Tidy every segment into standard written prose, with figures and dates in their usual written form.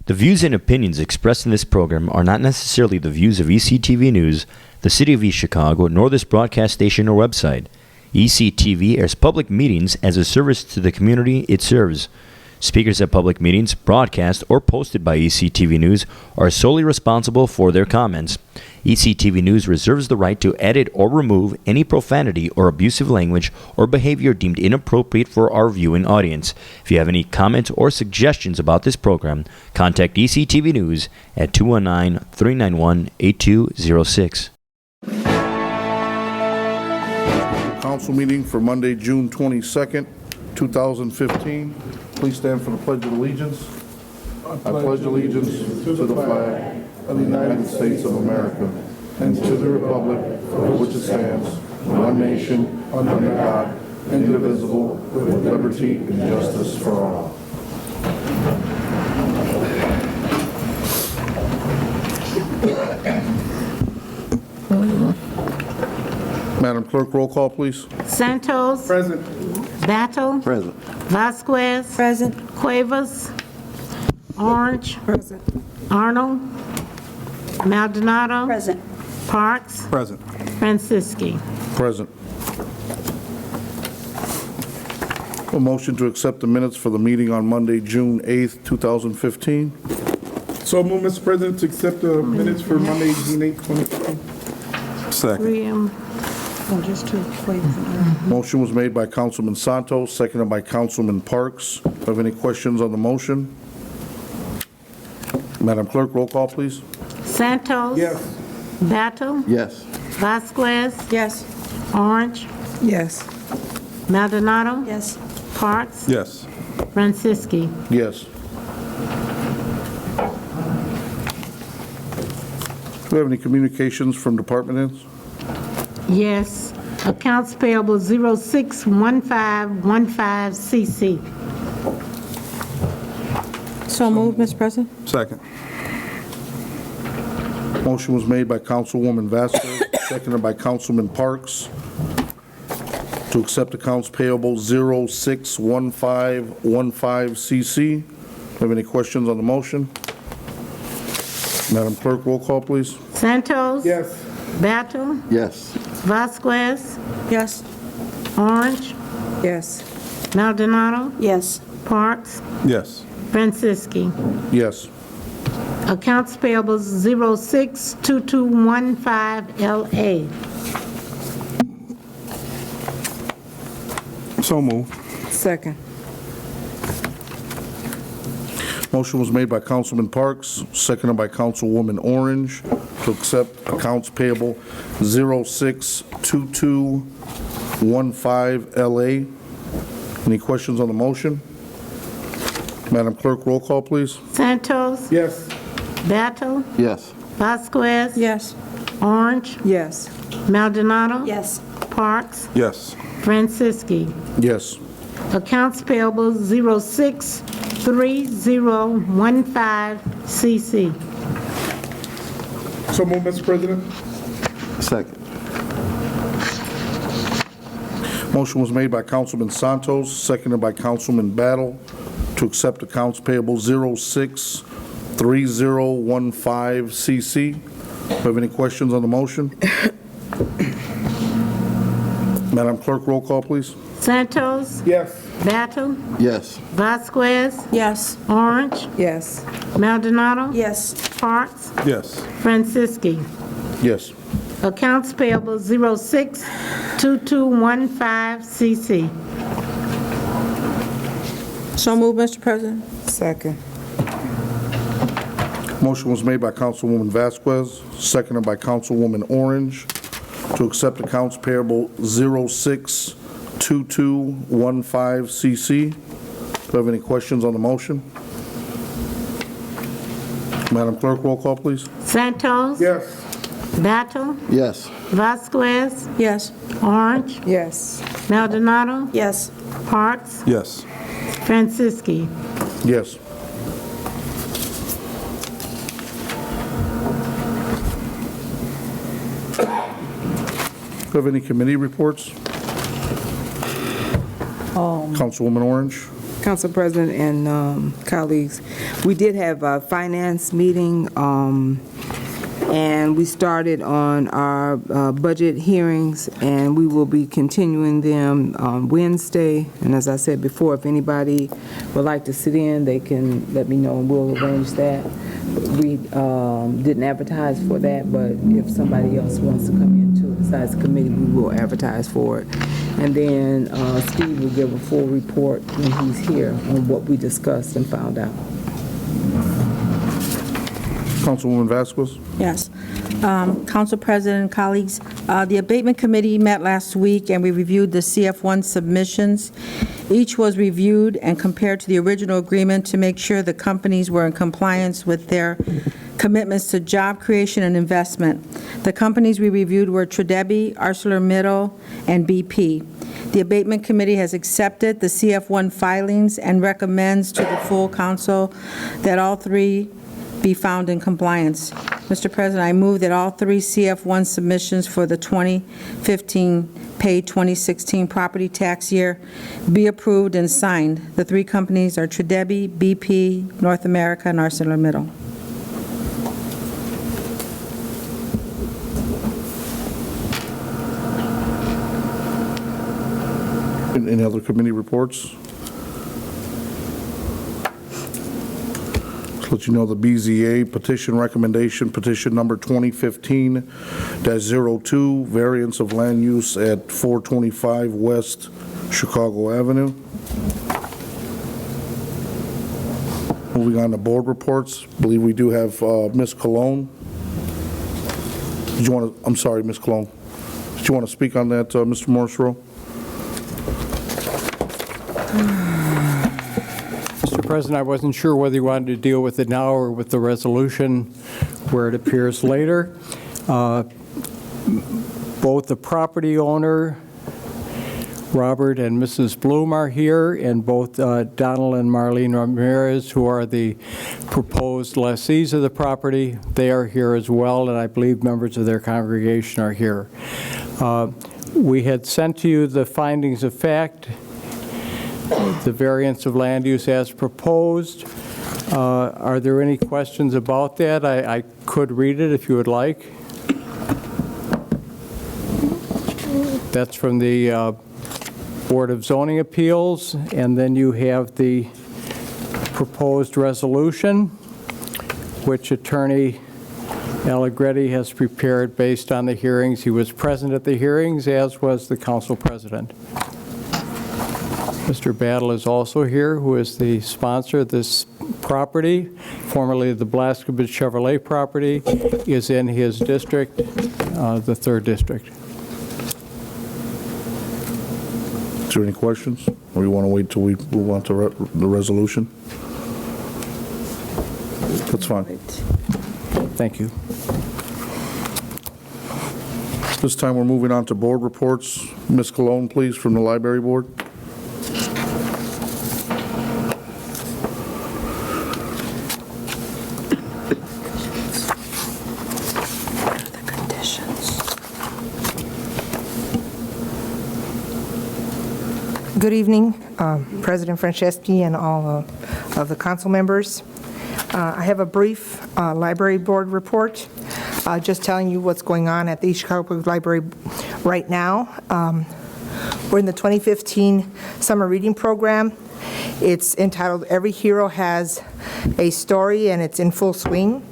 The views and opinions expressed in this program are not necessarily the views of ECTV News, the City of East Chicago, nor this broadcast station or website. ECTV airs public meetings as a service to the community it serves. Speakers at public meetings, broadcast, or posted by ECTV News are solely responsible for their comments. ECTV News reserves the right to edit or remove any profanity or abusive language or behavior deemed inappropriate for our viewing audience. If you have any comments or suggestions about this program, contact ECTV News at 219-391-8206. Council meeting for Monday, June 22nd, 2015. Please stand for the Pledge of Allegiance. I pledge allegiance to the flag of the United States of America and to the republic for which it stands, one nation, under God, indivisible, with liberty and justice for all. Madam Clerk, roll call, please. Santos. Present. Battle. Present. Vasquez. Present. Cuevas. Orange. Present. Arnold. Maldonado. Present. Parks. Present. Franciski. Present. A motion to accept the minutes for the meeting on Monday, June 8th, 2015. So move, Mr. President, to accept the minutes for Monday, June 8, 2015. Second. Graham. Oh, just two. Wait. Motion was made by Councilman Santos, seconded by Councilman Parks. Have any questions on the motion? Madam Clerk, roll call, please. Santos. Yes. Battle. Yes. Vasquez. Yes. Orange. Yes. Maldonado. Yes. Parks. Yes. Franciski. Yes. Do we have any communications from department heads? Yes. Accounts payable 061515CC. So moved, Mr. President. Second. Motion was made by Councilwoman Vasquez, seconded by Councilman Parks, to accept accounts payable 061515CC. Have any questions on the motion? Madam Clerk, roll call, please. Santos. Yes. Battle. Yes. Vasquez. Yes. Orange. Yes. Maldonado. Yes. Parks. Yes. Franciski. Yes. Accounts payable 062215LA. So move. Second. Motion was made by Councilman Parks, seconded by Councilwoman Orange, to accept accounts payable 062215LA. Any questions on the motion? Madam Clerk, roll call, please. Santos. Yes. Battle. Yes. Vasquez. Yes. Orange. Yes. Maldonado. Yes. Parks. Yes. Franciski. Yes. Accounts payable 063015CC. So move, Mr. President. Second. Motion was made by Councilman Santos, seconded by Councilman Battle, to accept accounts payable 063015CC. Have any questions on the motion? Madam Clerk, roll call, please. Santos. Yes. Battle. Yes. Vasquez. Yes. Orange. Yes. Maldonado. Yes. Parks. Yes. Franciski. Yes. Accounts payable 062215CC. So moved, Mr. President. Second. Motion was made by Councilwoman Vasquez, seconded by Councilwoman Orange, to accept accounts payable 062215CC. Do you have any questions on the motion? Madam Clerk, roll call, please. Santos. Yes. Battle. Yes. Vasquez. Yes. Orange. Yes. Maldonado. Yes. Parks. Yes. Franciski. Yes. Do you have any committee reports? Councilwoman Orange? Council President and colleagues, we did have a finance meeting, and we started on our budget hearings, and we will be continuing them on Wednesday. And as I said before, if anybody would like to sit in, they can let me know, and we'll arrange that. We didn't advertise for that, but if somebody else wants to come in too, besides the committee, we will advertise for it. And then Steve will give a full report when he's here on what we discussed and found out. Councilwoman Vasquez? Yes. Council President and colleagues, the Abatement Committee met last week and we reviewed the CF1 submissions. Each was reviewed and compared to the original agreement to make sure the companies were in compliance with their commitments to job creation and investment. The companies we reviewed were Tredebi, ArcelorMittal, and BP. The Abatement Committee has accepted the CF1 filings and recommends to the full council that all three be found in compliance. Mr. President, I move that all three CF1 submissions for the 2015 paid 2016 property tax year be approved and signed. The three companies are Tredebi, BP, North America, and ArcelorMittal. Any other committee reports? Let you know the BZA petition recommendation, petition number 2015-02, variance of land use at 425 West Chicago Avenue. Moving on to board reports, I believe we do have Ms. Cologne. Did you want to, I'm sorry, Ms. Cologne. Did you want to speak on that, Mr. Morrisroe? Mr. President, I wasn't sure whether you wanted to deal with it now or with the resolution where it appears later. Both the property owner, Robert and Mrs. Bloom, are here, and both Donald and Marlene Ramirez, who are the proposed lessees of the property, they are here as well, and I believe members of their congregation are here. We had sent to you the findings of fact, the variance of land use as proposed. Are there any questions about that? I could read it if you would like. That's from the Board of Zoning Appeals, and then you have the proposed resolution, which Attorney Allegretti has prepared based on the hearings. He was present at the hearings, as was the Council President. Mr. Battle is also here, who is the sponsor of this property, formerly the Blaskovich Chevrolet property, is in his district, the 3rd District. Is there any questions? Or you want to wait till we move on to the resolution? That's fine. Thank you. This time we're moving on to board reports. Ms. Cologne, please, from the Library Board. Good evening, President Franceschi and all of the council members. I have a brief library board report, just telling you what's going on at the East Chicago Public Library right now. We're in the 2015 summer reading program. It's entitled Every Hero Has a Story, and it's in full swing.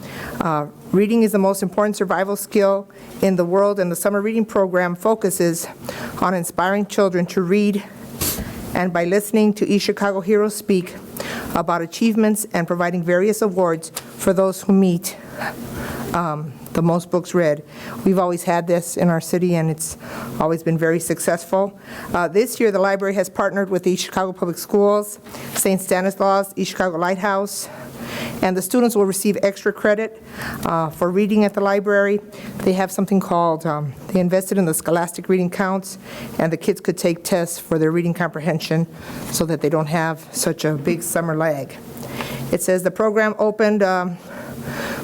Reading is the most important survival skill in the world, and the summer reading program focuses on inspiring children to read, and by listening to East Chicago heroes speak about achievements and providing various awards for those who meet the most books read. We've always had this in our city, and it's always been very successful. This year, the library has partnered with the East Chicago Public Schools, St. Stanislaus, East Chicago Lighthouse, and the students will receive extra credit for reading at the library. They have something called, they invested in the Scholastic Reading Counts, and the kids could take tests for their reading comprehension so that they don't have such a big summer lag. It says the program opened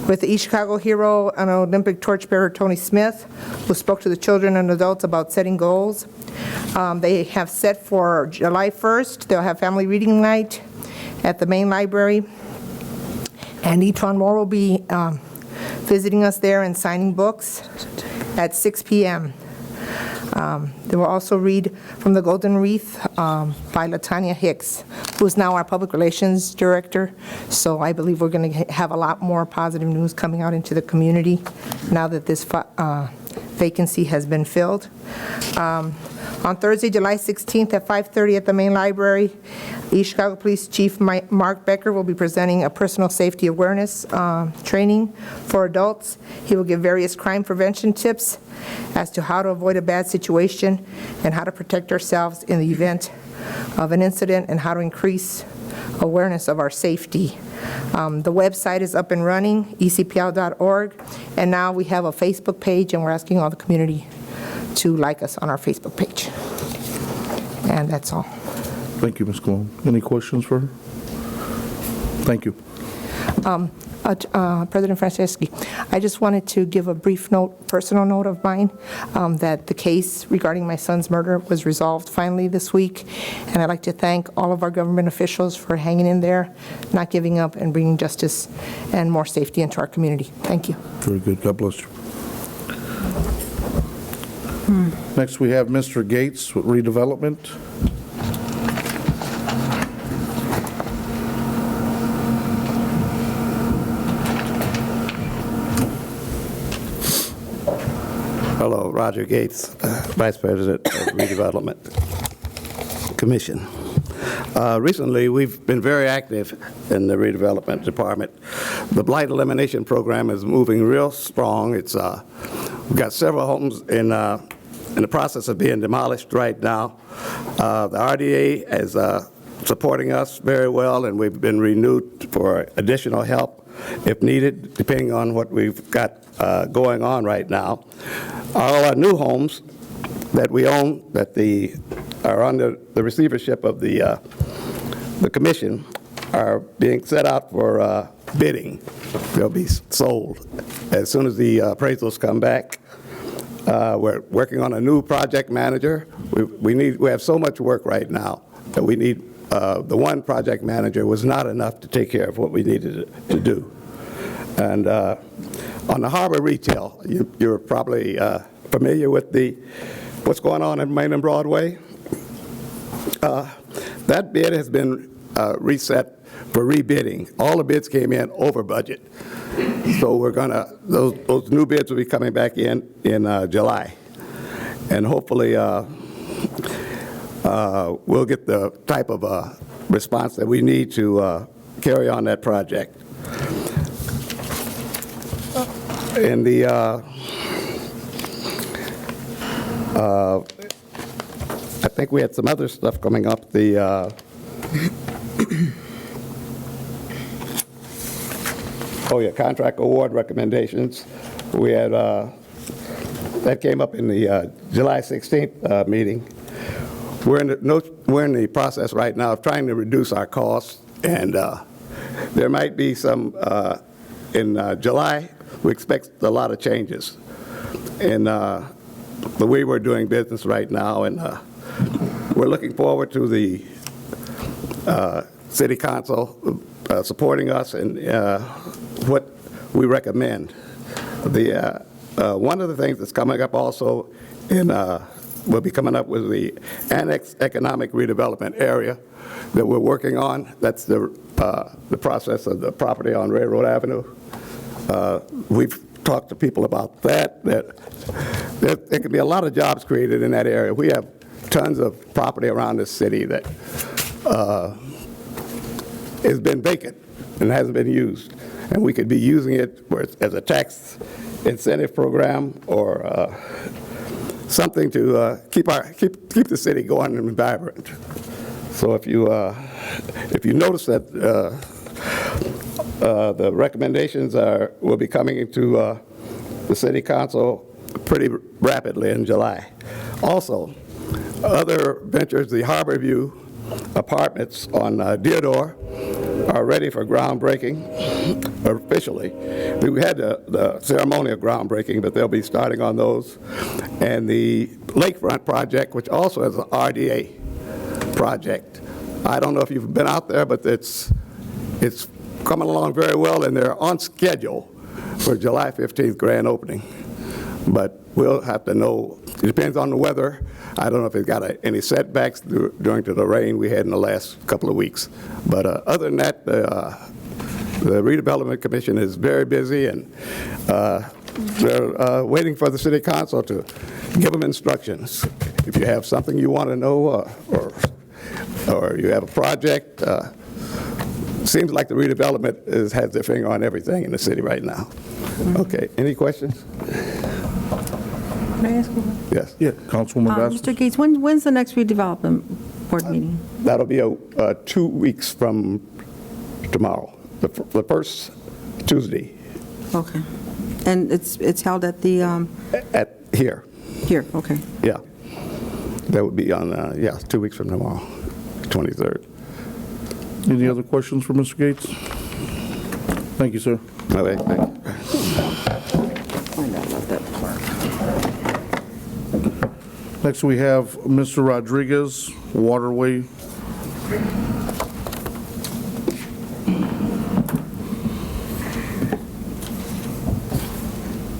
with the East Chicago hero and Olympic torchbearer Tony Smith, who spoke to the children and adults about setting goals. They have set for July 1st, they'll have family reading night at the main library, and Etron Moore will be visiting us there and signing books at 6 p.m. They will also read from The Golden Wreath by LaTanya Hicks, who is now our Public Relations Director. So I believe we're going to have a lot more positive news coming out into the community now that this vacancy has been filled. On Thursday, July 16th at 5:30 at the main library, East Chicago Police Chief Mark Becker will be presenting a personal safety awareness training for adults. He will give various crime prevention tips as to how to avoid a bad situation and how to protect ourselves in the event of an incident and how to increase awareness of our safety. The website is up and running, ecpl.org, and now we have a Facebook page, and we're asking all the community to like us on our Facebook page. And that's all. Thank you, Ms. Cologne. Any questions for her? Thank you. President Franceschi, I just wanted to give a brief note, personal note of mine, that the case regarding my son's murder was resolved finally this week, and I'd like to thank all of our government officials for hanging in there, not giving up, and bringing justice and more safety into our community. Thank you. Very good. God bless you. Next, we have Mr. Gates with redevelopment. Hello, Roger Gates, Vice President of Redevelopment Commission. Recently, we've been very active in the redevelopment department. The blight elimination program is moving real strong. It's we've got several homes in the process of being demolished right now. The RDA is supporting us very well, and we've been renewed for additional help if needed, depending on what we've got going on right now. All our new homes that we own that are under the receivership of the commission are being set out for bidding. They'll be sold as soon as the appraisals come back. We're working on a new project manager. We have so much work right now that we need. The one project manager was not enough to take care of what we needed to do. And on the harbor retail, you're probably familiar with what's going on in Main and Broadway. That bid has been reset for rebidding. All the bids came in over budget. So we're gonna, those new bids will be coming back in July. And hopefully we'll get the type of response that we need to carry on that project. And I think we had some other stuff coming up. Oh yeah, contract award recommendations. We had, that came up in the July 16th meeting. We're in the process right now of trying to reduce our costs, and there might be some, in July, we expect a lot of changes in the way we're doing business right now, and we're looking forward to the City Council supporting us and what we recommend. One of the things that's coming up also will be coming up with the Annex Economic Redevelopment Area that we're working on. That's the process of the property on Railroad Avenue. We've talked to people about that there could be a lot of jobs created in that area. We have tons of property around this city that has been vacant and hasn't been used, and we could be using it as a tax incentive program or something to keep the city going and vibrant. So if you notice that the recommendations will be coming into the City Council pretty rapidly in July. Also, other ventures, the Harborview Apartments on Deodore, are ready for groundbreaking officially. We had the ceremonial groundbreaking, but they'll be starting on those. And the Lakefront project, which also is an RDA project. I don't know if you've been out there, but it's coming along very well, and they're on schedule for July 15th grand opening. But we'll have to know. It depends on the weather. I don't know if it's got any setbacks during the rain we had in the last couple of weeks. But other than that, the Redevelopment Commission is very busy, and they're waiting for the City Council to give them instructions. If you have something you want to know, or you have a project, seems like the redevelopment has their finger on everything in the city right now. Okay, any questions? Can I ask one? Yes. Yeah, Councilwoman Vasquez. Mr. Gates, when's the next redevelopment board meeting? That'll be 2 weeks from tomorrow, the first Tuesday. Okay. And it's held at the, At here, here, okay. yeah. That would be on, 2 weeks from tomorrow, 23rd. Any other questions for Mr. Gates? Thank you, sir. Okay, thank you. Find out about that part. Next, we have Mr. Rodriguez, Waterway.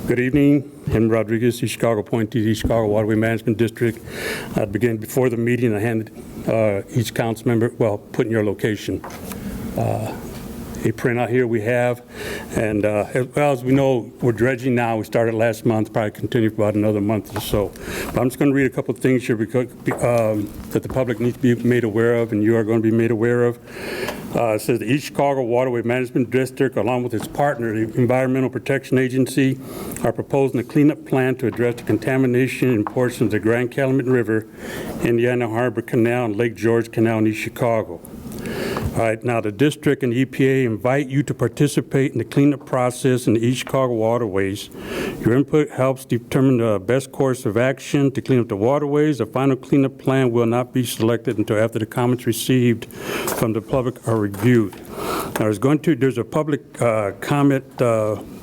Good evening. Henry Rodriguez, East Chicago appointee, East Chicago Waterway Management District. I began before the meeting. I handed each council member, put in your location. A printout here we have, and as we know, we're dredging now. We started last month, probably continue for about another month or so. But I'm just going to read a couple of things here because, that the public needs to be made aware of, and you are going to be made aware of. It says the East Chicago Waterway Management District, along with its partner, the Environmental Protection Agency, are proposing a cleanup plan to address the contamination in portions of the Grand Calumet River, Indiana Harbor Canal, and Lake George Canal in East Chicago. All right, now the district and EPA invite you to participate in the cleanup process in the East Chicago waterways. Your input helps determine the best course of action to clean up the waterways. The final cleanup plan will not be selected until after the comments received from the public are reviewed. Now, there's a public comment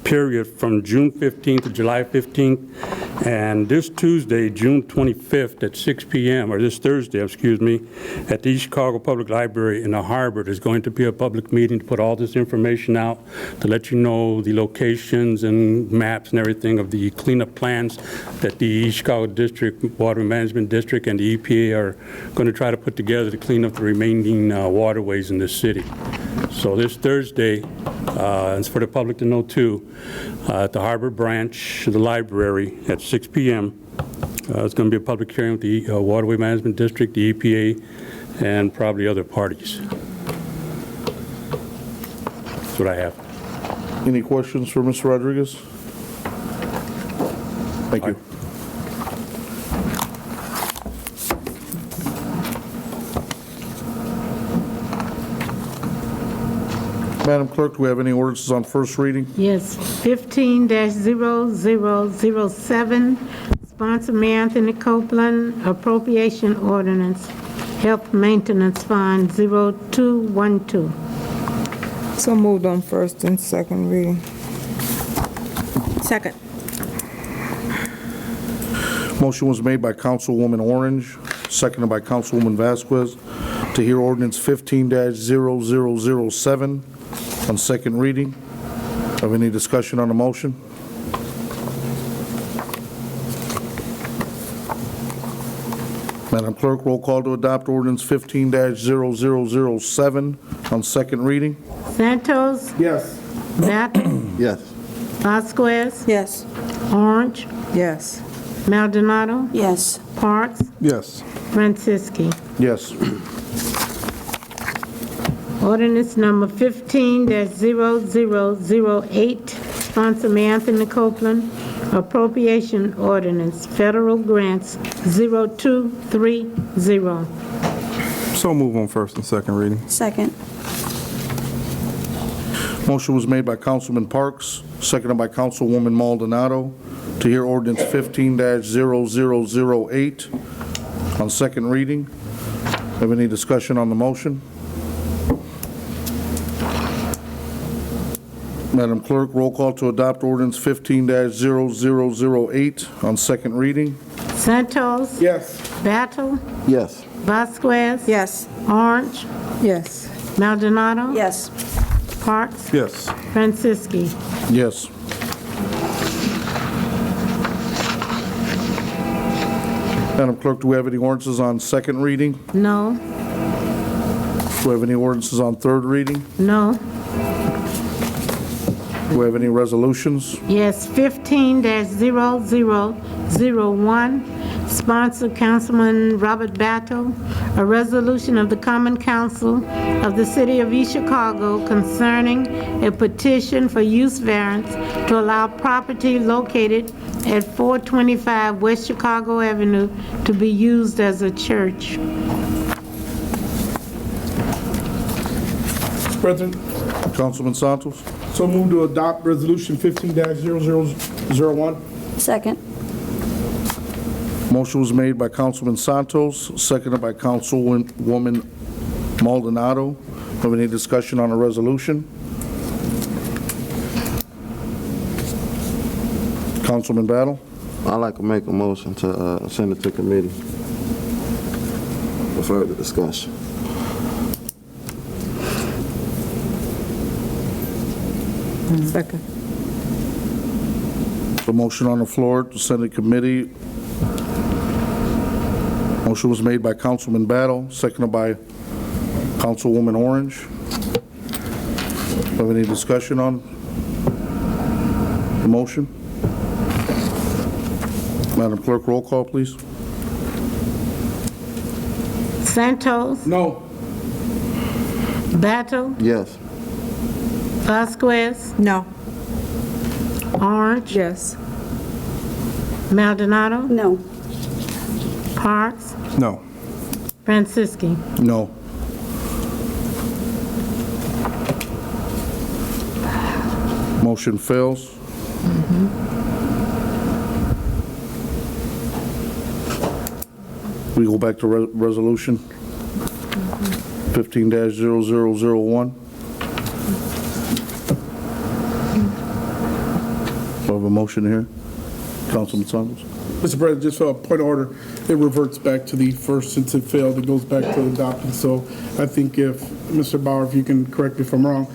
period from June 15th to July 15th, and this Tuesday, June 25th at 6 p.m., or this Thursday, excuse me, at the East Chicago Public Library in the Harbor, there's going to be a public meeting to put all this information out to let you know the locations and maps and everything of the cleanup plans that the East Chicago District, Water Management District, and the EPA are going to try to put together to clean up the remaining waterways in this city. So this Thursday, it's for the public to know too, at the Harbor Branch of the library at 6 p.m. It's going to be a public hearing with the Waterway Management District, the EPA, and probably other parties. That's what I have. Any questions for Mr. Rodriguez? Thank you. Madam Clerk, do we have any ordinances on first reading? Yes, 15-0007, sponsor Mayor Anthony Copeland, appropriation ordinance, health maintenance fund 0212. So moved on first and second reading. Second. Motion was made by Councilwoman Orange, seconded by Councilwoman Vasquez, to hear ordinance 15-0007 on second reading. Have any discussion on the motion? Madam Clerk, roll call to adopt ordinance 15-0007 on second reading. Santos, Yes. Battle, Yes. Vasquez, Yes. Orange, Yes. Maldonado, Yes. Parks, Yes. Franciski. Yes. Ordinance number 15-0008, sponsor Mayor Anthony Copeland, appropriation ordinance, federal grants 0230. So move on first and second reading. Second. Motion was made by Councilman Parks, seconded by Councilwoman Maldonado, to hear ordinance 15-0008 on second reading. Have any discussion on the motion? Madam Clerk, roll call to adopt ordinance 15-0008 on second reading. Santos. Yes. Battle. Yes. Vasquez. Yes. Orange. Yes. Maldonado. Yes. Parks. Yes. Franciski. Yes. Madam Clerk, do we have any ordinances on second reading? No. Do we have any ordinances on third reading? No. Do we have any resolutions? Yes, 15-0001, sponsored Councilman Robert Battle, a resolution of the Common Council of the City of East Chicago concerning a petition for use variance to allow property located at 425 West Chicago Avenue to be used as a church. Mr. President, Councilman Santos? so move to adopt resolution 15-0001. Second. Motion was made by Councilman Santos, seconded by Councilwoman Maldonado. Have any discussion on the resolution? Councilman Battle? I'd like to make a motion to send it to committee for further discussion. Second. The motion on the floor to send it to committee. Motion was made by Councilman Battle, seconded by Councilwoman Orange. Have any discussion on the motion? Madam Clerk, roll call, please. Santos. No. Battle. Yes. Vasquez. No. Orange. Yes. Maldonado. No. Parks. No. Franciski. No. Motion fails. We go back to resolution 15-0001. We have a motion here. Councilman Santos? Mr. President, just for a point of order, it reverts back to the first since it failed. It goes back to adopting. So I think if, Mr. Bauer, if you can correct me if I'm wrong,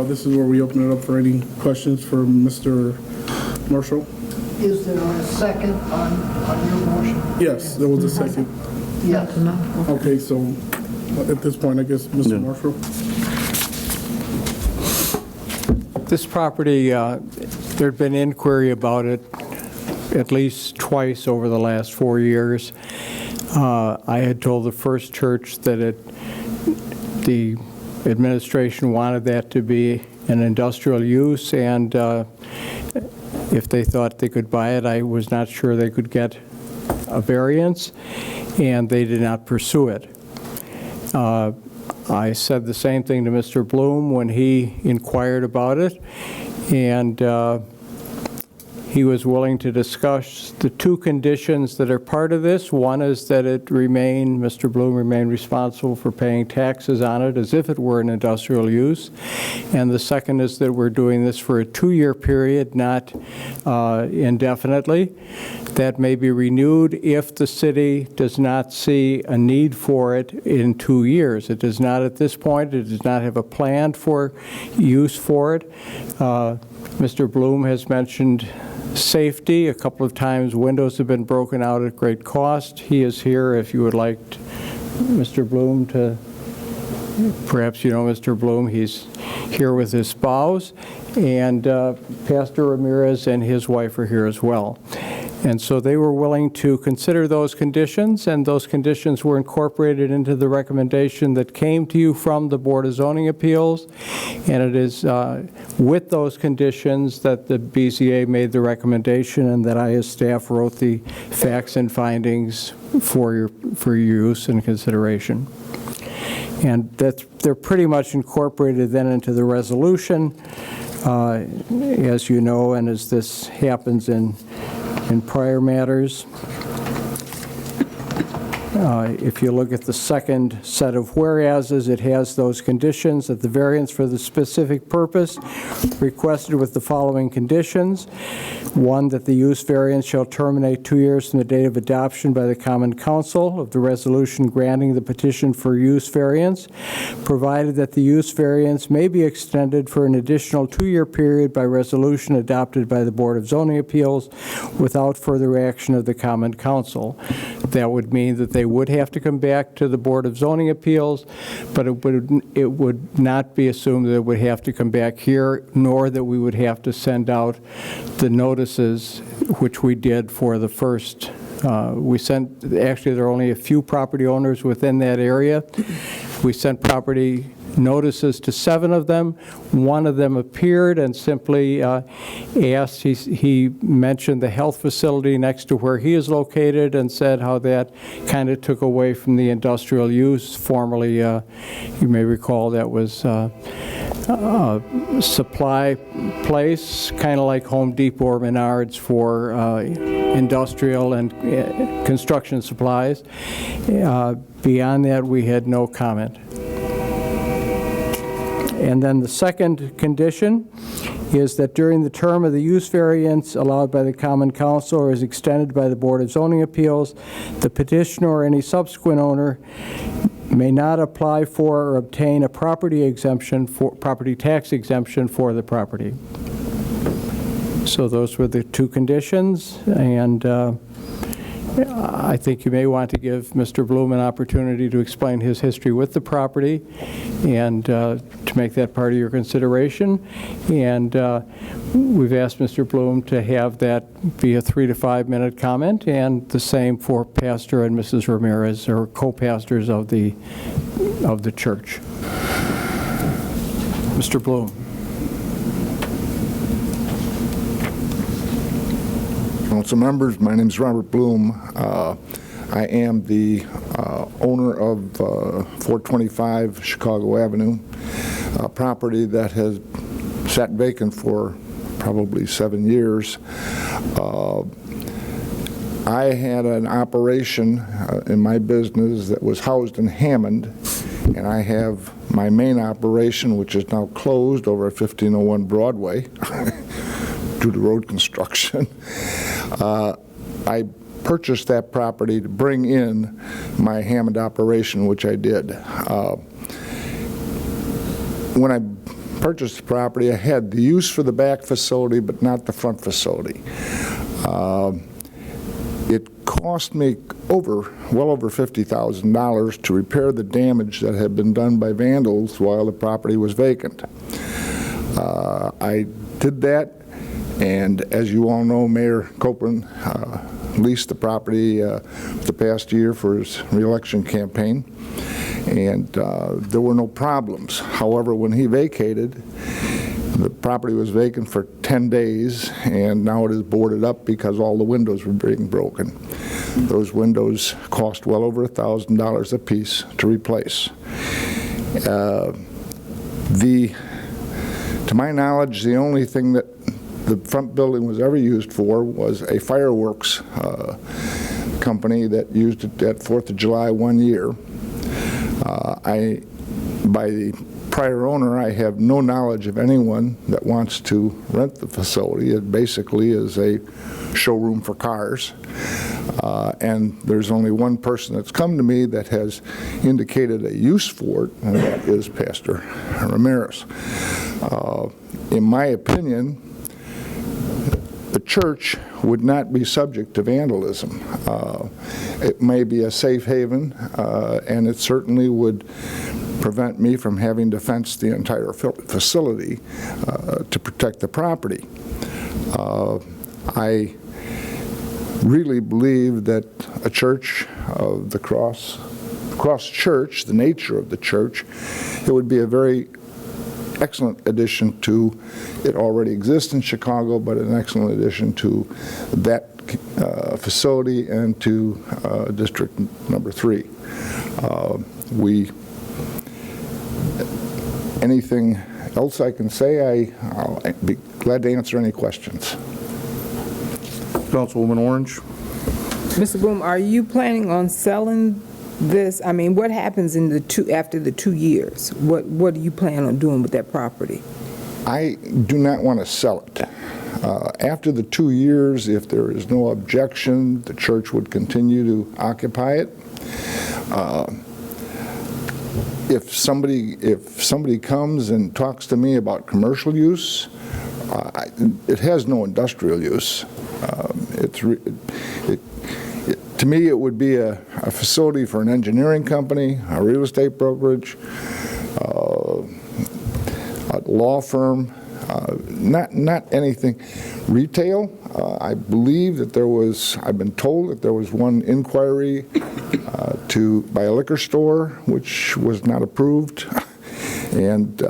this is where we open it up for any questions for Mr. Marshall. Is there a second on your motion? Yes, there was a second. Yes. Okay, so at this point, I guess, Mr. Yeah. Marshall. This property, there'd been inquiry about it at least twice over the last 4 years. I had told the First Church that the administration wanted that to be an industrial use, and if they thought they could buy it, I was not sure they could get a variance, and they did not pursue it. I said the same thing to Mr. Bloom when he inquired about it, and he was willing to discuss the two conditions that are part of this. One is that Mr. Bloom remain responsible for paying taxes on it as if it were an industrial use. And the second is that we're doing this for a 2-year period, not indefinitely. That may be renewed if the city does not see a need for it in 2 years. It does not at this point. It does not have a plan for use for it. Mr. Bloom has mentioned safety. A couple of times windows have been broken out at great cost. He is here if you would like Mr. Bloom to, perhaps you know Mr. Bloom, he's here with his spouse, and Pastor Ramirez and his wife are here as well. And so they were willing to consider those conditions, and those conditions were incorporated into the recommendation that came to you from the Board of Zoning Appeals. And it is with those conditions that the BZA made the recommendation, and that I, as staff, wrote the facts and findings for your use and consideration. And they're pretty much incorporated then into the resolution, as you know, and as this happens in prior matters. If you look at the second set of whereases, it has those conditions that the variance for the specific purpose requested with the following conditions. One, that the use variance shall terminate 2 years from the date of adoption by the Common Council of the resolution granting the petition for use variance, provided that the use variance may be extended for an additional 2-year period by resolution adopted by the Board of Zoning Appeals without further action of the Common Council. That would mean that they would have to come back to the Board of Zoning Appeals, but it would not be assumed that it would have to come back here, nor that we would have to send out the notices, which we did for the first. Actually, there are only a few property owners within that area. We sent property notices to 7 of them. One of them appeared and simply asked, he mentioned the health facility next to where he is located and said how that kind of took away from the industrial use. Formerly, you may recall, that was a supply place, kind of like Home Depot or Menards for industrial and construction supplies. Beyond that, we had no comment. And then the second condition is that during the term of the use variance allowed by the Common Council or is extended by the Board of Zoning Appeals, the petitioner or any subsequent owner may not apply for or obtain a property tax exemption for the property. So those were the 2 conditions, and I think you may want to give Mr. Bloom an opportunity to explain his history with the property and to make that part of your consideration. And we've asked Mr. Bloom to have that be a 3 to 5 minute comment, and the same for Pastor and Mrs. Ramirez, or co-pastors of the church. Mr. Bloom. Council members, my name is Robert Bloom. I am the owner of 425 Chicago Avenue, a property that has sat vacant for probably 7 years. I had an operation in my business that was housed in Hammond, and I have my main operation, which is now closed, over at 1501 Broadway due to road construction. I purchased that property to bring in my Hammond operation, which I did. When I purchased the property, I had the use for the back facility, but not the front facility. It cost me well over $50,000 to repair the damage that had been done by vandals while the property was vacant. I did that. And as you all know, Mayor Copeland leased the property the past year for his re-election campaign, and there were no problems. However, when he vacated, the property was vacant for 10 days, and now it is boarded up because all the windows were being broken. Those windows cost well over $1,000 a piece to replace. To my knowledge, the only thing that the front building was ever used for was a fireworks company that used it at 4th of July 1 year. By the prior owner, I have no knowledge of anyone that wants to rent the facility. It basically is a showroom for cars. And there's only one person that's come to me that has indicated a use for it, and that is Pastor Ramirez. In my opinion, the church would not be subject to vandalism. It may be a safe haven, and it certainly would prevent me from having to fence the entire facility to protect the property. I really believe that a church of the Cross Church, the nature of the church, it would be a very excellent addition to, it already exists in Chicago, but an excellent addition to that facility and to District Number 3. Anything else I can say, I'll be glad to answer any questions. Councilwoman Orange. Mr. Bloom, are you planning on selling this, I mean, what happens in after the 2 years? What do you plan on doing with that property? I do not want to sell it. After the 2 years, if there is no objection, the church would continue to occupy it. If somebody comes and talks to me about commercial use, it has no industrial use. To me, it would be a facility for an engineering company, a real estate brokerage, a law firm, not anything retail. I believe that I've been told that there was one inquiry by a liquor store, which was not approved. And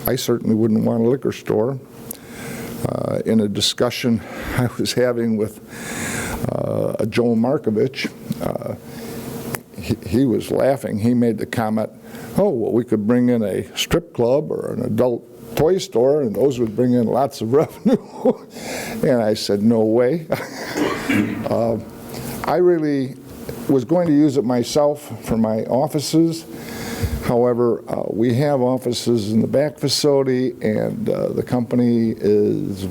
I certainly wouldn't want a liquor store. In a discussion I was having with Joel Markovich, he was laughing. He made the comment, oh, well, we could bring in a strip club or an adult toy store, and those would bring in lots of revenue. And I said, no way. I really was going to use it myself for my offices. However, we have offices in the back facility, and the company is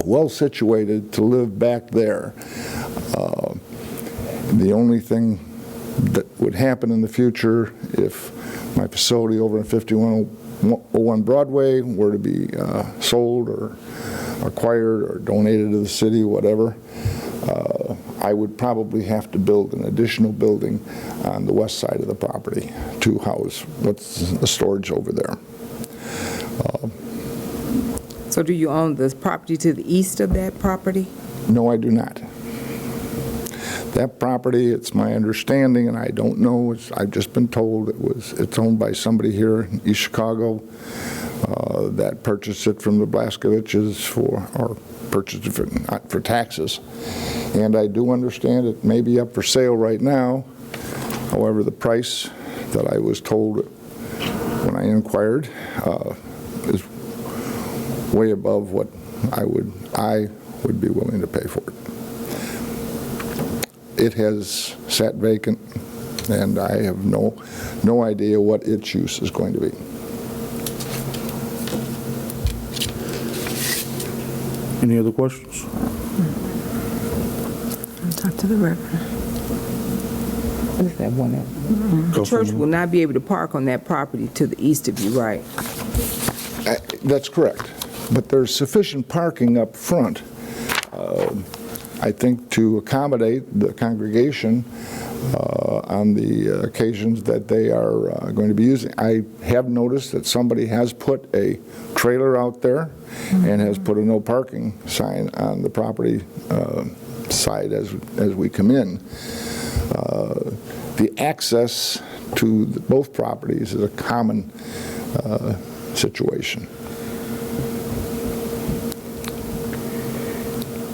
well situated to live back there. The only thing that would happen in the future if my facility over in 5101 Broadway were to be sold or acquired or donated to the city, whatever, I would probably have to build an additional building on the west side of the property to house what's the storage over there. So do you own this property to the east of that property? No, I do not. That property, it's my understanding, and I don't know, I've just been told it's owned by somebody here in East Chicago that purchased it from the Blaskoviches or purchased it for taxes. And I do understand it may be up for sale right now. However, the price that I was told when I inquired is way above what I would be willing to pay for it. It has sat vacant, and I have no idea what its use is going to be. Any other questions? Talk to the Reverend. What is that one? The church will not be able to park on that property to the east of you, right? That's correct. But there's sufficient parking up front, I think, to accommodate the congregation on the occasions that they are going to be using. I have noticed that somebody has put a trailer out there and has put a no parking sign on the property side as we come in. The access to both properties is a common situation.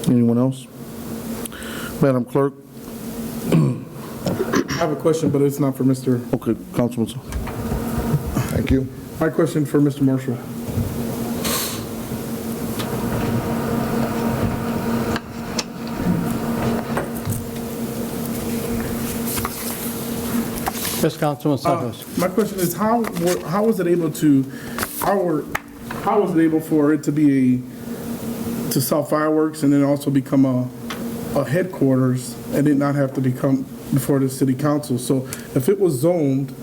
Anyone else? Madam Clerk? I have a question, but it's not for Mr. Okay, Councilman. Thank you. My question for Mr. Marshall. Yes, Councilman Santos. My question is, how was it able for it to be to sell fireworks and then also become a headquarters and it not have to become before the city council? So if it was zoned,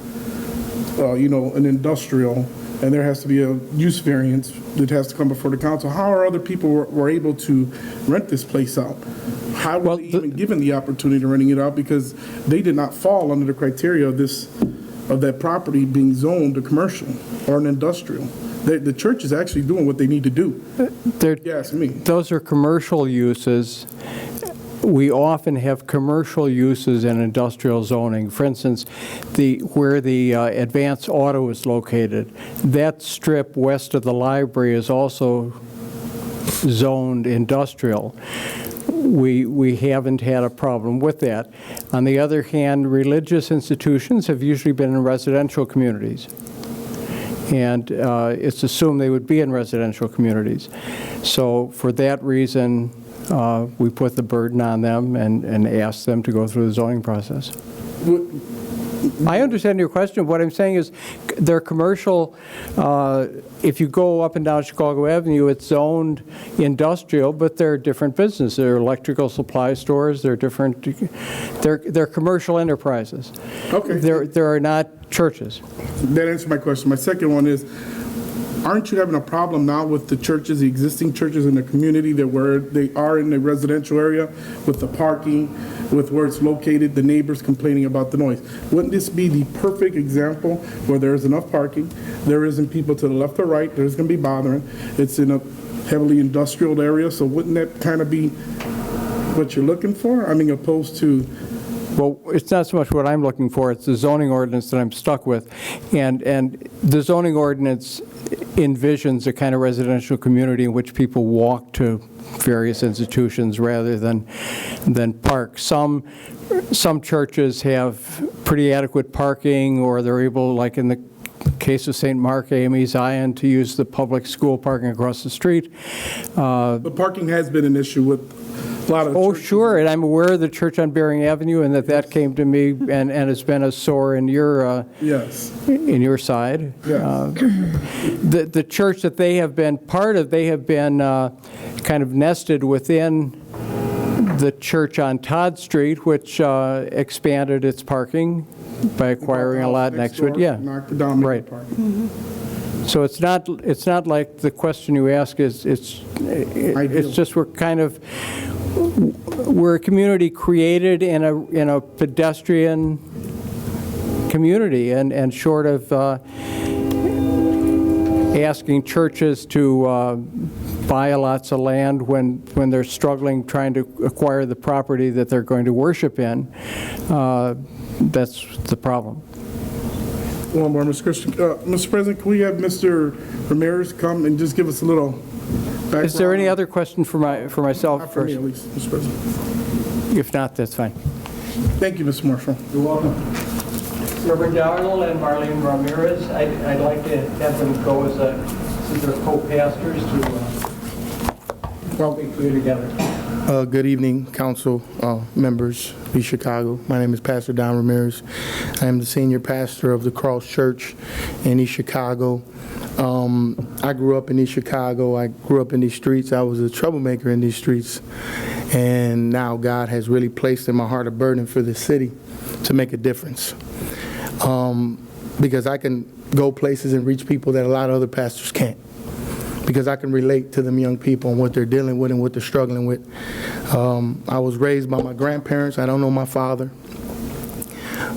an industrial, and there has to be a use variance that has to come before the council, how are other people were able to rent this place out? How were they even given the opportunity to renting it out? Because they did not fall under the criteria of that property being zoned a commercial or an industrial. The church is actually doing what they need to do. Yes, me. Those are commercial uses. We often have commercial uses in industrial zoning. For instance, where the Advanced Auto is located, that strip west of the library is also zoned industrial. We haven't had a problem with that. On the other hand, religious institutions have usually been in residential communities. And it's assumed they would be in residential communities. So for that reason, we put the burden on them and asked them to go through the zoning process. I understand your question. What I'm saying is they're commercial. If you go up and down Chicago Avenue, it's zoned industrial, but they're different businesses. They're electrical supply stores. They're different. They're commercial enterprises. Okay. There are not churches. That answers my question. My second one is, aren't you having a problem now with the churches, the existing churches in the community, that where they are in the residential area, with the parking, with where it's located, the neighbors complaining about the noise? Wouldn't this be the perfect example where there's enough parking, there isn't people to the left or right, there's going to be bothering, it's in a heavily industrial area, so wouldn't that kind of be what you're looking for? I mean, opposed to... Well, it's not so much what I'm looking for, it's the zoning ordinance that I'm stuck with. And the zoning ordinance envisions a kind of residential community in which people walk to various institutions rather than park. Some churches have pretty adequate parking, or they're able, like in the case of St. Mark AME Zion, to use the public school parking across the street. But parking has been an issue with a lot of Oh, churches. sure, and I'm aware of the church on Bering Avenue, and that came to me, and has been a sore in your Yes. in your side. Yes. The church that they have been part of, they have been kind of nested within the church on Todd Street, which expanded its parking by acquiring a lot next to it. Yeah, Knocked it down, made right. it parking. So it's not like the question you ask is, it's just we're a community created in a pedestrian community, and short of asking churches to buy lots of land when they're struggling trying to acquire the property that they're going to worship in, that's the problem. One more, Mr. Christian. Mr. President, can we have Mr. Ramirez come and just give us a little background? Is there any other question for myself Not for me, first? at least, Mr. President. If not, that's fine. Thank you, Mr. Marshall. You're welcome. Reverend Darnell and Marlene Ramirez, I'd like to have them go since they're co-pastors to speak to you together. Good evening, council members of Chicago. My name is Pastor Don Ramirez. I am the senior pastor of the Cross Church in East Chicago. I grew up in East Chicago. I grew up in these streets. I was a troublemaker in these streets. And now God has really placed in my heart a burden for the city to make a difference. Because I can go places and reach people that a lot of other pastors can't. Because I can relate to them young people and what they're dealing with and what they're struggling with. I was raised by my grandparents. I don't know my father.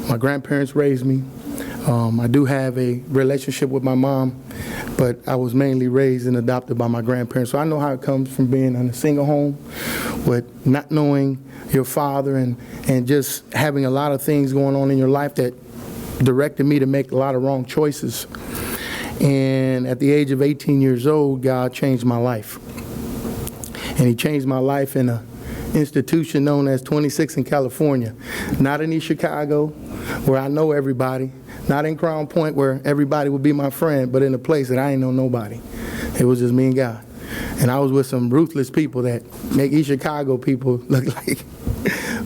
My grandparents raised me. I do have a relationship with my mom, but I was mainly raised and adopted by my grandparents. So I know how it comes from being in a single home with not knowing your father and just having a lot of things going on in your life that directed me to make a lot of wrong choices. And at the age of 18 years old, God changed my life. And He changed my life in an institution known as 26 in California. Not in East Chicago, where I know everybody. Not in Crown Point, where everybody would be my friend, but in a place that I ain't know nobody. It was just me and God. And I was with some ruthless people that make East Chicago people look like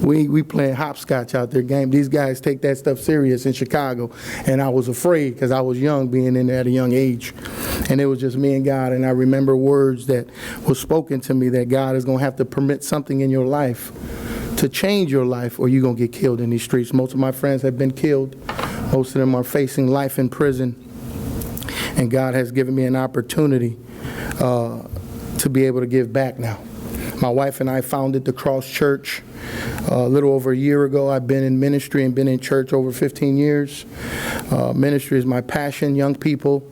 we playing hopscotch out there game. These guys take that stuff serious in Chicago, and I was afraid because I was young, being in there at a young age. And it was just me and God, and I remember words that were spoken to me that God is going to have to permit something in your life to change your life, or you're going to get killed in these streets. Most of my friends have been killed. Most of them are facing life in prison. And God has given me an opportunity to be able to give back now. My wife and I founded the Cross Church a little over a year ago. I've been in ministry and been in church over 15 years. Ministry is my passion, young people,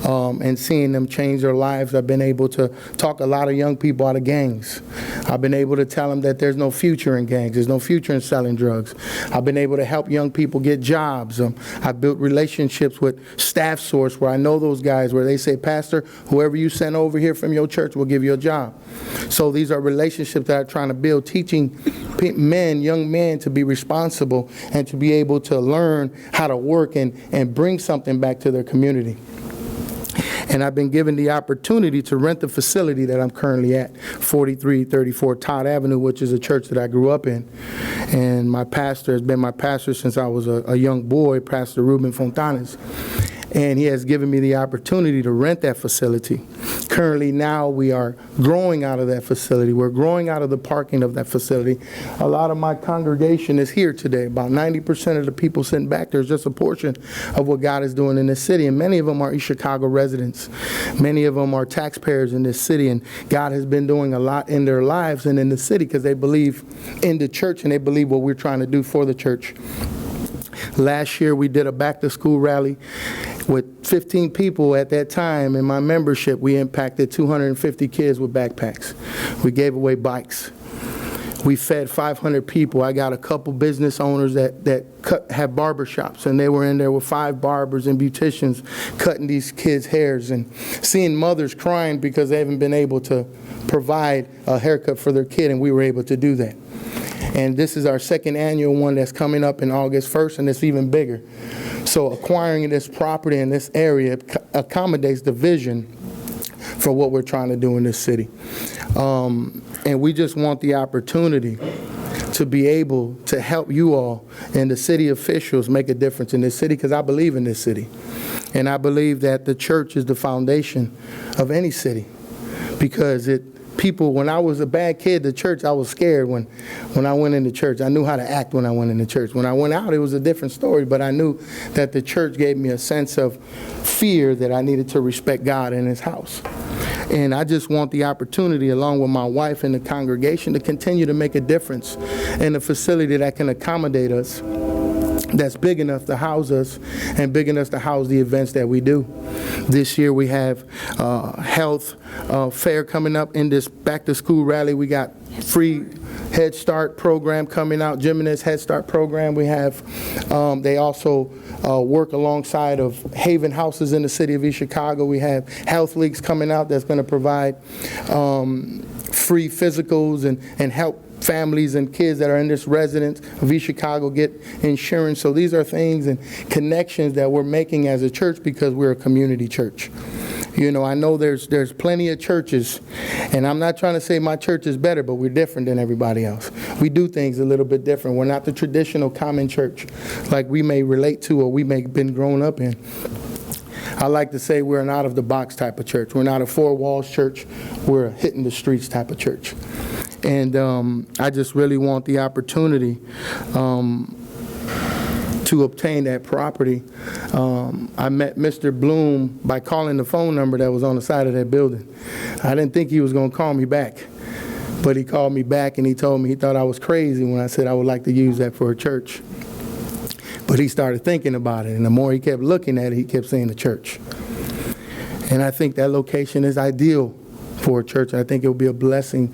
and seeing them change their lives. I've been able to talk a lot of young people out of gangs. I've been able to tell them that there's no future in gangs. There's no future in selling drugs. I've been able to help young people get jobs. I've built relationships with Staff Source where I know those guys where they say, Pastor, whoever you send over here from your church will give you a job. So these are relationships that I'm trying to build, teaching young men to be responsible and to be able to learn how to work and bring something back to their community. And I've been given the opportunity to rent the facility that I'm currently at, 4334 Todd Avenue, which is a church that I grew up in. And my pastor has been my pastor since I was a young boy, Pastor Ruben Fontanes. And he has given me the opportunity to rent that facility. Currently now we are growing out of that facility. We're growing out of the parking of that facility. A lot of my congregation is here today. About 90% of the people sitting back there is just a portion of what God is doing in this city. And many of them are East Chicago residents. Many of them are taxpayers in this city. And God has been doing a lot in their lives and in the city because they believe in the church and they believe what we're trying to do for the church. Last year we did a back-to-school rally with 15 people at that time. In my membership, we impacted 250 kids with backpacks. We gave away bikes. We fed 500 people. I got a couple business owners that have barbershops, and they were in there with 5 barbers and beauticians cutting these kids' hairs and seeing mothers crying because they haven't been able to provide a haircut for their kid, and we were able to do that. And this is our second annual one that's coming up in August 1st, and it's even bigger. So acquiring this property in this area accommodates the vision for what we're trying to do in this city. And we just want the opportunity to be able to help you all and the city officials make a difference in this city, because I believe in this city. And I believe that the church is the foundation of any city, because people, when I was a bad kid, the church, I was scared when I went into church. I knew how to act when I went into church. When I went out, it was a different story, but I knew that the church gave me a sense of fear that I needed to respect God in His house. And I just want the opportunity, along with my wife and the congregation, to continue to make a difference in a facility that can accommodate us, that's big enough to house us and big enough to house the events that we do. This year we have health fair coming up in this back-to-school rally. We got free Head Start program coming out, Jimenez Head Start program. We have, they also work alongside of Haven Houses in the city of East Chicago. We have Health Leagues coming out that's going to provide free physicals and help families and kids that are in this residence of East Chicago get insurance. So these are things and connections that we're making as a church because we're a community church. You know, I know there's plenty of churches, and I'm not trying to say my church is better, but we're different than everybody else. We do things a little bit different. We're not the traditional common church like we may relate to or we may have been grown up in. I like to say we're an out-of-the-box type of church. We're not a four-walls church. We're a hitting-the-streets type of church. And I just really want the opportunity to obtain that property. I met Mr. Bloom by calling the phone number that was on the side of that building. I didn't think he was going to call me back, but he called me back and he told me he thought I was crazy when I said I would like to use that for a church. But he started thinking about it, and the more he kept looking at it, he kept saying the church. And I think that location is ideal for a church. I think it will be a blessing.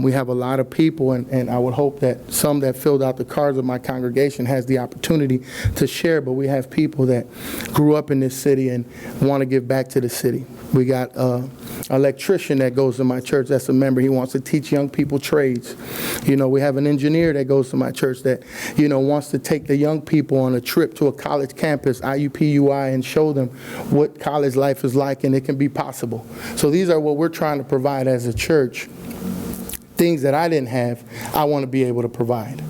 We have a lot of people, and I would hope that some that filled out the cards of my congregation has the opportunity to share, but we have people that grew up in this city and want to give back to the city. We got an electrician that goes to my church that's a member. He wants to teach young people trades. You know, we have an engineer that goes to my church that, you know, wants to take the young people on a trip to a college campus, IUPUI, and show them what college life is like, and it can be possible. So these are what we're trying to provide as a church. Things that I didn't have, I want to be able to provide.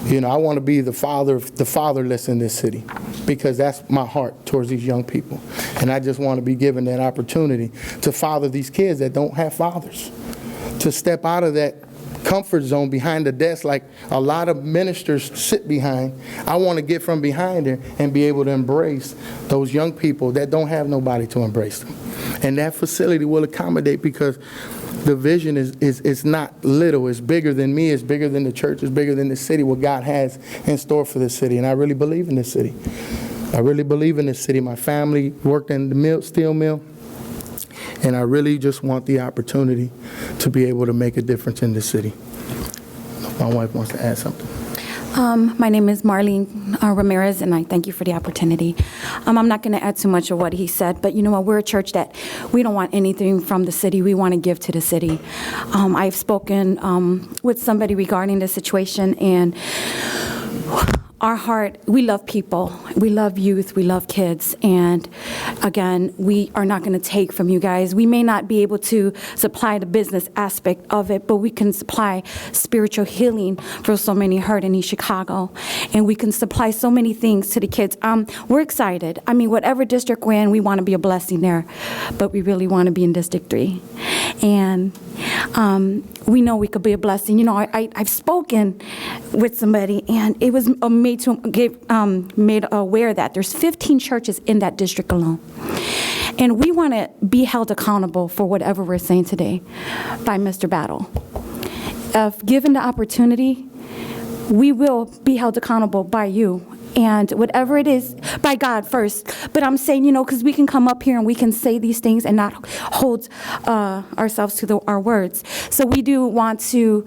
You know, I want to be the father of the fatherless in this city, because that's my heart towards these young people. And I just want to be given that opportunity to father these kids that don't have fathers, to step out of that comfort zone behind the desk like a lot of ministers sit behind. I want to get from behind there and be able to embrace those young people that don't have nobody to embrace them. And that facility will accommodate, because the vision is not little. It's bigger than me. It's bigger than the church. It's bigger than the city, what God has in store for this city. And I really believe in this city. I really believe in this city. My family worked in the steel mill. And I really just want the opportunity to be able to make a difference in this city. My wife wants to add something. My name is Marlene Ramirez, and I thank you for the opportunity. I'm not going to add too much of what he said, but you know what? We're a church that we don't want anything from the city. We want to give to the city. I've spoken with somebody regarding the situation, and our heart, we love people, we love youth, we love kids, and again, we are not going to take from you guys. We may not be able to supply the business aspect of it, but we can supply spiritual healing for so many hurt in East Chicago, and we can supply so many things to the kids. We're excited. I mean, whatever district we're in, we want to be a blessing there, but we really want to be in District 3. And we know we could be a blessing. You know, I've spoken with somebody, and it was made aware that there's 15 churches in that district alone. And we want to be held accountable for whatever we're saying today by Mr. Battle. If given the opportunity, we will be held accountable by you. And whatever it is, by God first. But I'm saying, you know, because we can come up here and we can say these things and not hold ourselves to our words. So we do want to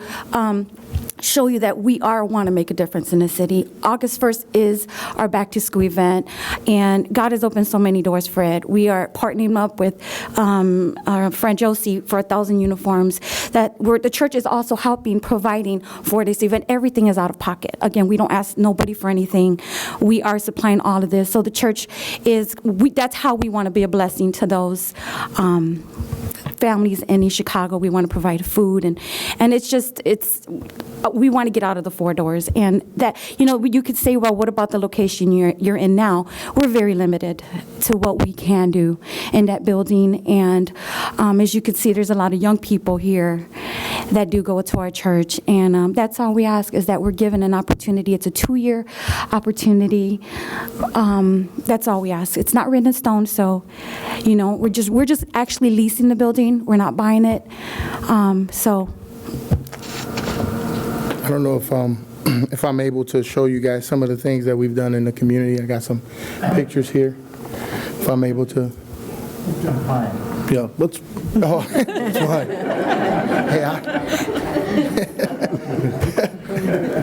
show you that we want to make a difference in the city. August 1st is our back to school event, and God has opened so many doors, Fred. We are partnering up with our friend Josie for 1,000 uniforms that the church is also helping, providing for this event. Everything is out of pocket. Again, we don't ask nobody for anything. We are supplying all of this. So the church that's how we want to be a blessing to those families in East Chicago. We want to provide food, and we want to get out of the four doors. And that, you know, you could say, well, what about the location you're in now? We're very limited to what we can do in that building. And as you can see, there's a lot of young people here that do go to our church. And that's all we ask, is that we're given an opportunity. It's a 2-year opportunity. That's all we ask. It's not written in stone. So, you know, we're just actually leasing the building. We're not buying it. So. I don't know if I'm able to show you guys some of the things that we've done in the community. I got some pictures here. If I'm able to. Yeah, let's. Oh, that's fine.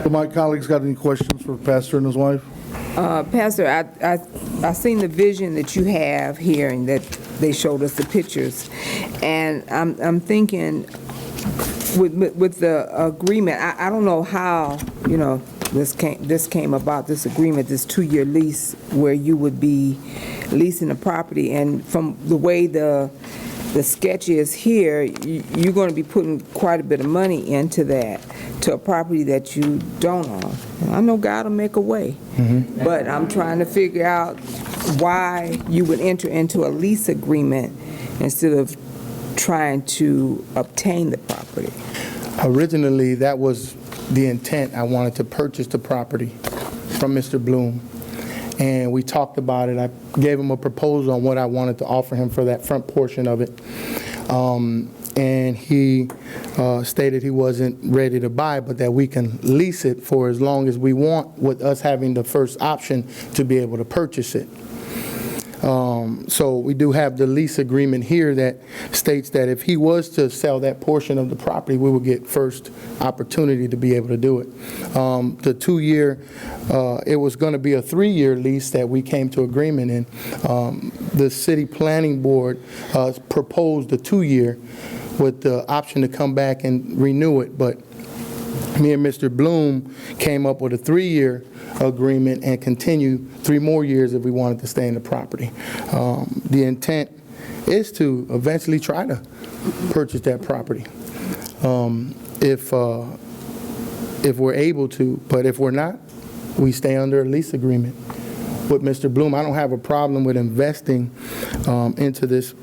Do my colleagues got any questions for Pastor and his wife? Pastor, I seen the vision that you have here, and that they showed us the pictures, and I'm thinking with the agreement. I don't know how, you know, this came about, this agreement, this 2-year lease where you would be leasing the property, and from the way the sketch is here, you're going to be putting quite a bit of money into that, to a property that you don't own. I know God will make a way, but I'm trying to figure out why you would enter into a lease agreement instead of trying to obtain the property. Originally, that was the intent. I wanted to purchase the property from Mr. Bloom, and we talked about it. I gave him a proposal on what I wanted to offer him for that front portion of it, and he stated he wasn't ready to buy, but that we can lease it for as long as we want, with us having the first option to be able to purchase it. So we do have the lease agreement here that states that if he was to sell that portion of the property, we would get first opportunity to be able to do it. The 2-year, it was going to be a 3-year lease that we came to agreement in. The city planning board proposed a 2-year with the option to come back and renew it, but me and Mr. Bloom came up with a 3-year agreement and continue 3 more years if we wanted to stay in the property. The intent is to eventually try to purchase that property if we're able to, but if we're not, we stay under a lease agreement with Mr. Bloom. I don't have a problem with investing into this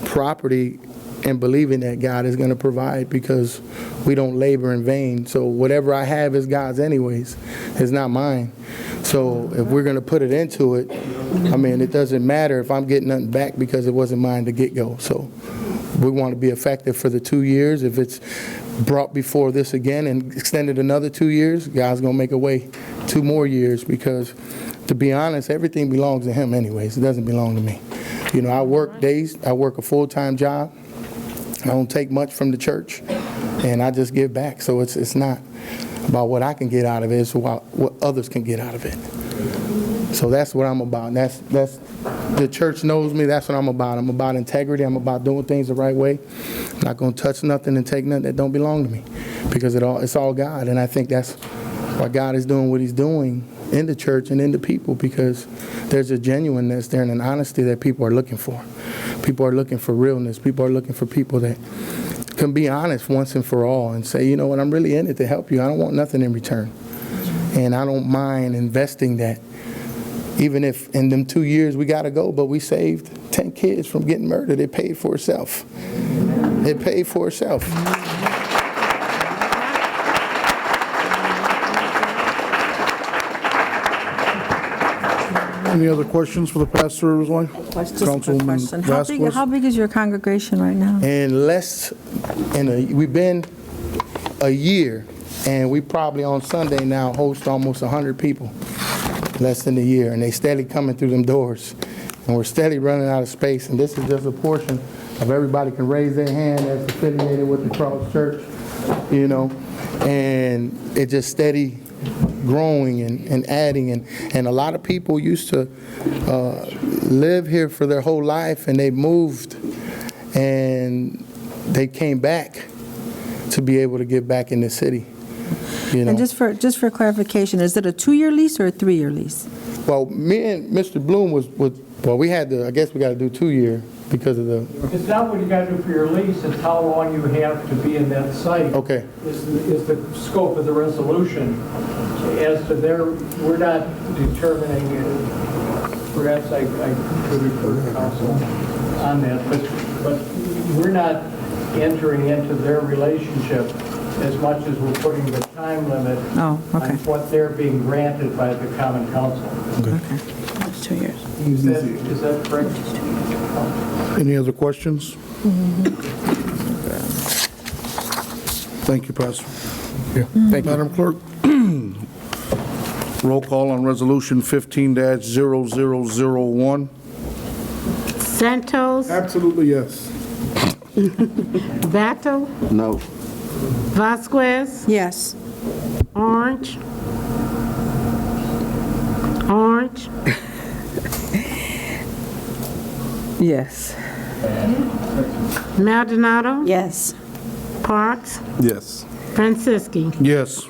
property and believing that God is going to provide, because we don't labor in vain. So whatever I have is God's anyways. It's not mine. So if we're going to put it into it, I mean, it doesn't matter if I'm getting nothing back because it wasn't mine to get-go. So we want to be effective for the 2 years. If it's brought before this again and extended another 2 years, God's going to make a way 2 more years, because to be honest, everything belongs to him anyways. It doesn't belong to me. You know, I work days. I work a full-time job. I don't take much from the church, and I just give back. So it's not about what I can get out of it, it's about what others can get out of it. So that's what I'm about. And that's the church knows me. That's what I'm about. I'm about integrity. I'm about doing things the right way. I'm not going to touch nothing and take nothing that don't belong to me, because it's all God. And I think that's why God is doing what he's doing in the church and in the people, because there's a genuineness there and an honesty that people are looking for. People are looking for realness. People are looking for people that can be honest once and for all and say, you know what, I'm really in it to help you. I don't want nothing in return. And I don't mind investing that. Even if in them 2 years we got to go, but we saved 10 kids from getting murdered, it paid for itself. It paid for itself. Any other questions for the pastor or his wife? Just a quick Councilwoman question. Vasquez? How big is your congregation right now? We've been a year, and we probably on Sunday now host almost 100 people, less than a year, and they steadily coming through them doors, and we're steadily running out of space, and this is just a portion of everybody can raise their hand that's affiliated with the Cross Church, you know, and it just steady growing and adding, and a lot of people used to live here for their whole life, and they moved and they came back to be able to get back in the city. You know? And just for clarification, is it a 2-year lease or a 3-year lease? Well, me and Mr. Bloom we had to, I guess we got to do 2-year because of the... It's not what you got to do for your lease, it's how long you have to be in that site. Okay. Is the scope of the resolution. As to we're not determining, perhaps I could refer to council on that, but we're not entering into their relationship as much as we're putting the time limit on what they're being granted by the common council. Okay. That's 2 years. Is that correct? Any other questions? Thank you, Pastor. Thank you. Madam Clerk, roll call on Resolution 15-0001. Santos, Absolutely, yes. Battle, No. Vasquez, Yes. Orange, Yes. Maldonado, Yes. Parks, Yes. Franciski. Yes.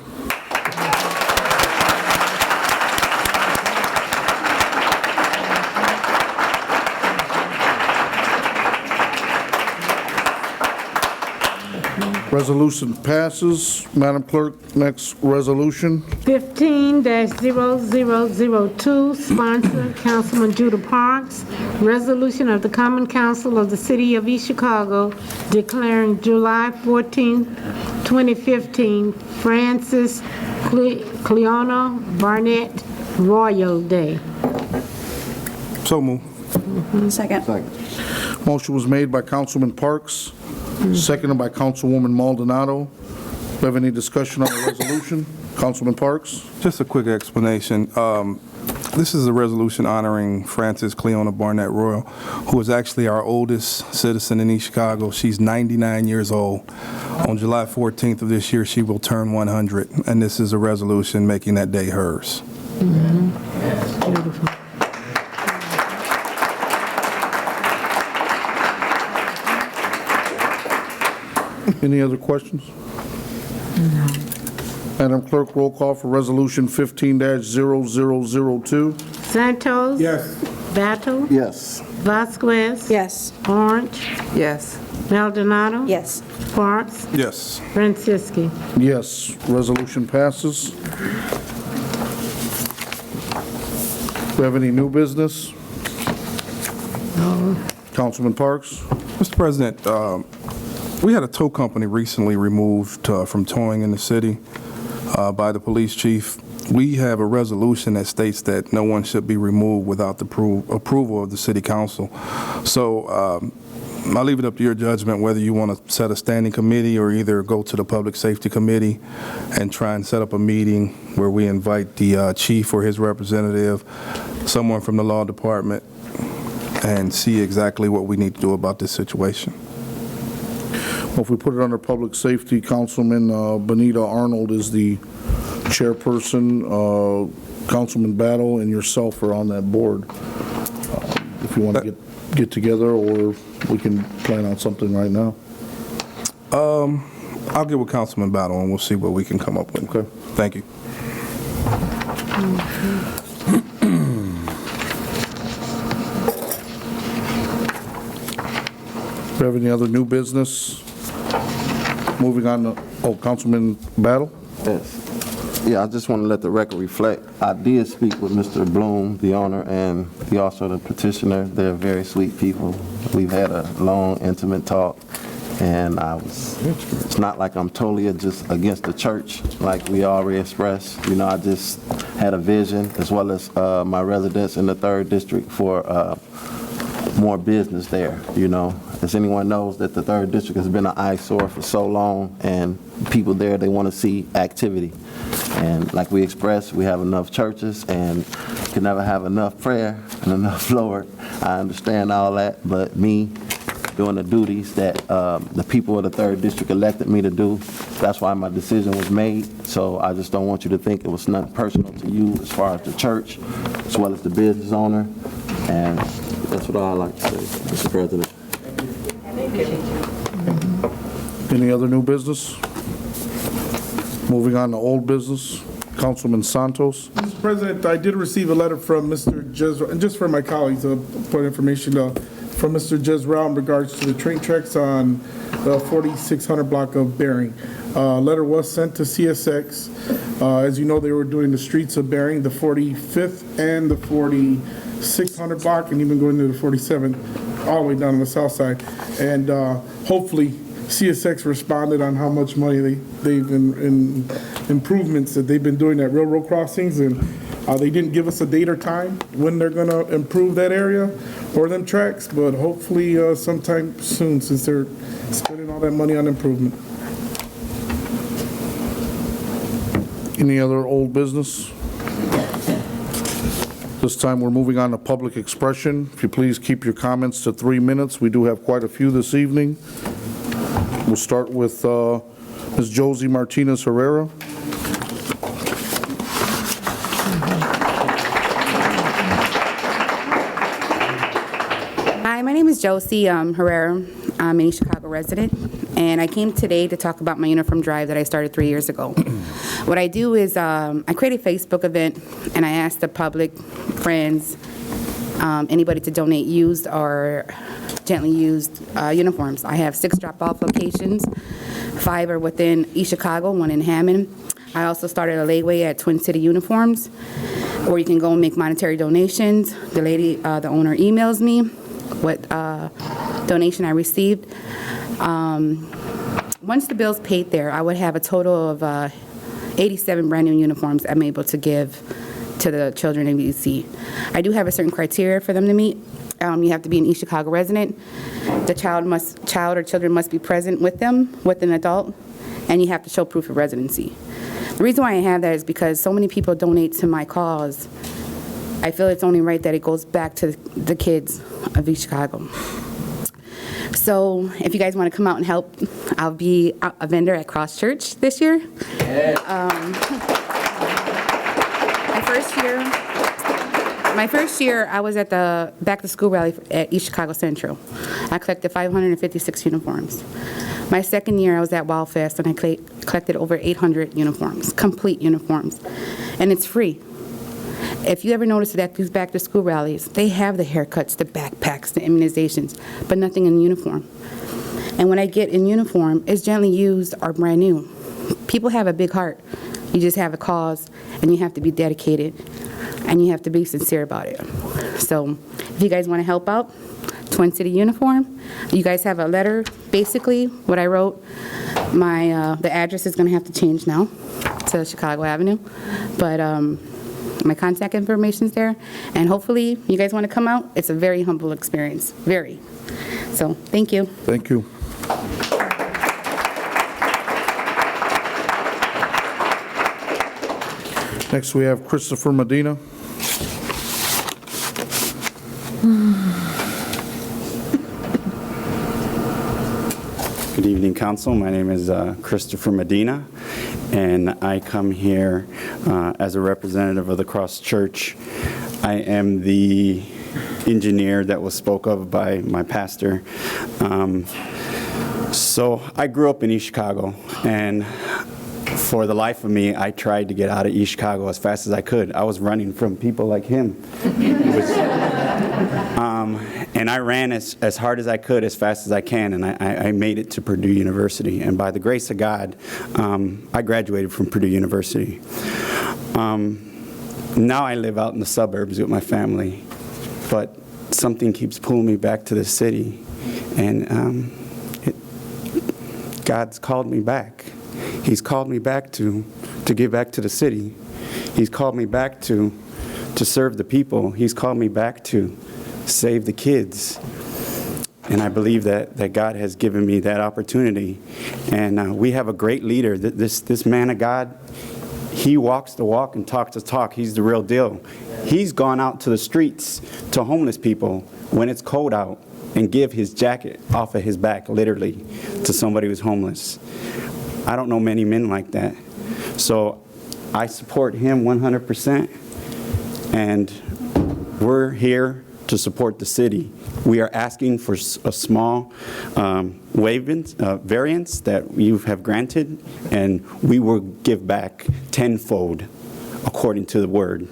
Resolution passes. Madam Clerk, next resolution. 15-0002, sponsor Councilman Judah Parks, resolution of the Common Council of the City of East Chicago declaring July 14, 2015, Francis Cleona Barnett Royal Day. So move. Second. Motion was made by Councilman Parks, seconded by Councilwoman Maldonado. Do you have any discussion on the resolution? Councilman Parks? Just a quick explanation. This is a resolution honoring Frances Cleona Barnett Royal, who is actually our oldest citizen in East Chicago. She's 99 years old. On July 14th of this year, she will turn 100, and this is a resolution making that day hers. Beautiful. Any other questions? No. Madam Clerk, roll call for Resolution 15-0002. Santos. Yes. Battle. Yes. Vasquez. Yes. Orange. Yes. Maldonado. Yes. Parks. Yes. Franciski. Yes, resolution passes. Do we have any new business? No. Councilman Parks? Mr. President, we had a tow company recently removed from towing in the city by the police chief. We have a resolution that states that no one should be removed without the approval of the city council. So I'll leave it up to your judgment whether you want to set a standing committee or either go to the public safety committee and try and set up a meeting where we invite the chief or his representative, someone from the law department, and see exactly what we need to do about this situation. Well, if we put it under public safety, Councilman Benita Arnold is the chairperson. Councilman Battle and yourself are on that board. If you want to get together, or we can plan on something right now. I'll get with Councilman Battle and we'll see what we can come up with. Okay. Thank you. Do we have any other new business? Moving on to, Councilman Battle? Yes. Yeah, I just want to let the record reflect, I did speak with Mr. Bloom, the owner, and also the petitioner. They're very sweet people. We've had a long, intimate talk, and it's not like I'm totally just against the church, like we already expressed. You know, I just had a vision, as well as my residents in the 3rd District, for more business there, you know. As anyone knows, that the 3rd District has been an eyesore for so long, and people there, they want to see activity. And like we expressed, we have enough churches and can never have enough prayer and enough Lord. I understand all that, but me doing the duties that the people of the 3rd District elected me to do, that's why my decision was made. So I just don't want you to think it was nothing personal to you as far as the church, as well as the business owner. And that's what I like to say, Mr. President. Any other new business? Moving on to old business. Councilman Santos. Mr. President, I did receive a letter from Mr. Jezreel, and just for my colleagues, for information, from Mr. Jezreel in regards to the train tracks on the 4600 block of Bering. Letter was sent to CSX. As you know, they were doing the streets of Bering, the 45th and the 4600 block, and even going to the 47th, all the way down on the south side. And hopefully, CSX responded on how much money they've in improvements that they've been doing at railroad crossings, and they didn't give us a date or time when they're going to improve that area or them tracks, but hopefully sometime soon, since they're spending all that money on improvement. Any other old business? This time we're moving on to public expression. If you please keep your comments to 3 minutes. We do have quite a few this evening. We'll start with Ms. Josie Martinez Herrera. Hi, my name is Josie Herrera. I'm a Chicago resident, and I came today to talk about my uniform drive that I started 3 years ago. What I do is I create a Facebook event, and I ask the public, friends, anybody to donate used or gently used uniforms. I have 6 drop-off locations. 5 are within East Chicago, 1 in Hammond. I also started a layaway at Twin City Uniforms, where you can go and make monetary donations. The lady, the owner, emails me what donation I received. Once the bill's paid there, I would have a total of 87 brand new uniforms I'm able to give to the children in EC. I do have a certain criteria for them to meet. You have to be an East Chicago resident. The child or children must be present with them, with an adult, and you have to show proof of residency. The reason why I have that is because so many people donate to my cause. I feel it's only right that it goes back to the kids of East Chicago. So if you guys want to come out and help, I'll be a vendor at Cross Church this year. My first year, I was at the Back to School rally at East Chicago Central. I collected 556 uniforms. My second year, I was at WildFest, and I collected over 800 uniforms, complete uniforms, and it's free. If you ever notice that these Back to School rallies, they have the haircuts, the backpacks, the immunizations, but nothing in uniform. And when I get in uniform, it's gently used or brand new. People have a big heart. You just have a cause, and you have to be dedicated, and you have to be sincere about it. So if you guys want to help out, Twin City Uniform, you guys have a letter, basically what I wrote. The address is going to have to change now to Chicago Avenue, but my contact information is there, and hopefully you guys want to come out. It's a very humble experience, very. So thank you. Thank you. Next, we have Christopher Medina. Good evening, Council. My name is Christopher Medina, and I come here as a representative of the Cross Church. I am the engineer that was spoke of by my pastor. So I grew up in East Chicago, and for the life of me, I tried to get out of East Chicago as fast as I could. I was running from people like him. And I ran as hard as I could, as fast as I can, and I made it to Purdue University. And by the grace of God, I graduated from Purdue University. Now I live out in the suburbs with my family, but something keeps pulling me back to the city, and God's called me back. He's called me back to give back to the city. He's called me back to serve the people. He's called me back to save the kids. And I believe that God has given me that opportunity. And we have a great leader. This man of God, he walks the walk and talks the talk. He's the real deal. He's gone out to the streets to homeless people when it's cold out and give his jacket off of his back, literally, to somebody who's homeless. I don't know many men like that. So I support him 100%, and we're here to support the city. We are asking for a small variance that you have granted, and we will give back tenfold according to the word.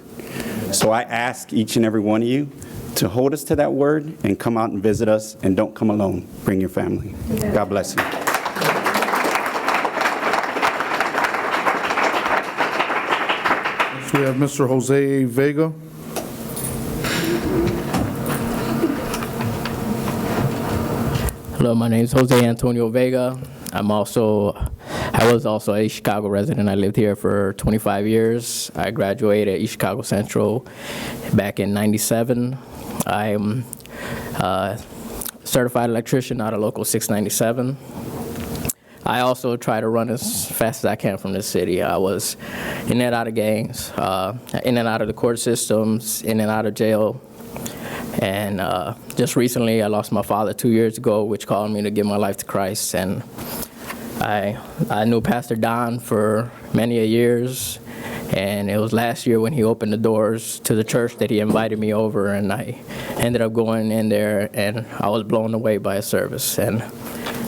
So I ask each and every one of you to hold us to that word and come out and visit us, and don't come alone. Bring your family. God bless you. Next we have Mr. Jose Vega. Hello, my name is Jose Antonio Vega. I was also a Chicago resident. I lived here for 25 years. I graduated at East Chicago Central back in '97. I'm a certified electrician out of Local 697. I also try to run as fast as I can from this city. I was in and out of gangs, in and out of the court systems, in and out of jail. And just recently, I lost my father 2 years ago, which called me to give my life to Christ. And I knew Pastor Don for many years, and it was last year when he opened the doors to the church that he invited me over, and I ended up going in there, and I was blown away by his service. And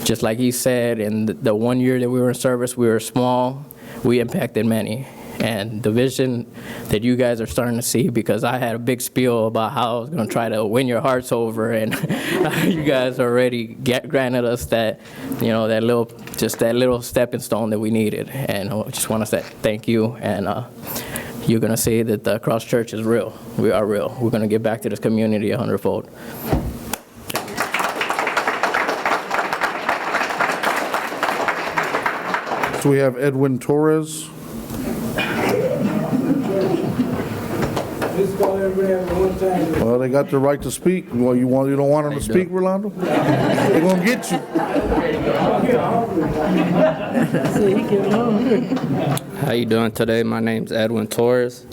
just like he said, in the 1 year that we were in service, we were small, we impacted many. And the vision that you guys are starting to see, because I had a big spiel about how I was going to try to win your hearts over, and you guys already granted us that, that little stepping stone that we needed. And I just want to say thank you, and you're going to see that the Cross Church is real. We are real. We're going to give back to this community 100-fold. So we have Edwin Torres. Well, they got the right to speak. Well, you don't want them to speak, Rolando? They're gonna get you. How you doing today? My name's Edwin Torres.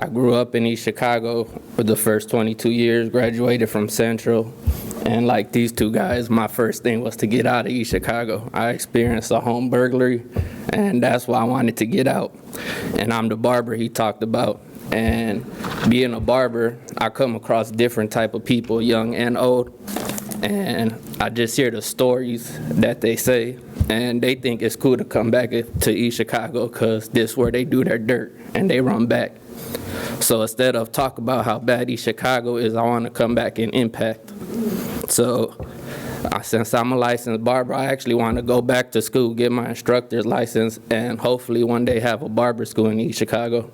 I grew up in East Chicago for the first 22 years, graduated from Central. And like these two guys, my first thing was to get out of East Chicago. I experienced a home burglary, and that's why I wanted to get out. And I'm the barber he talked about. And being a barber, I come across different type of people, young and old. And I just hear the stories that they say, and they think it's cool to come back to East Chicago because this is where they do their dirt, and they run back. So instead of talk about how bad East Chicago is, I want to come back and impact. So since I'm a licensed barber, I actually want to go back to school, get my instructor's license, and hopefully one day have a barber school in East Chicago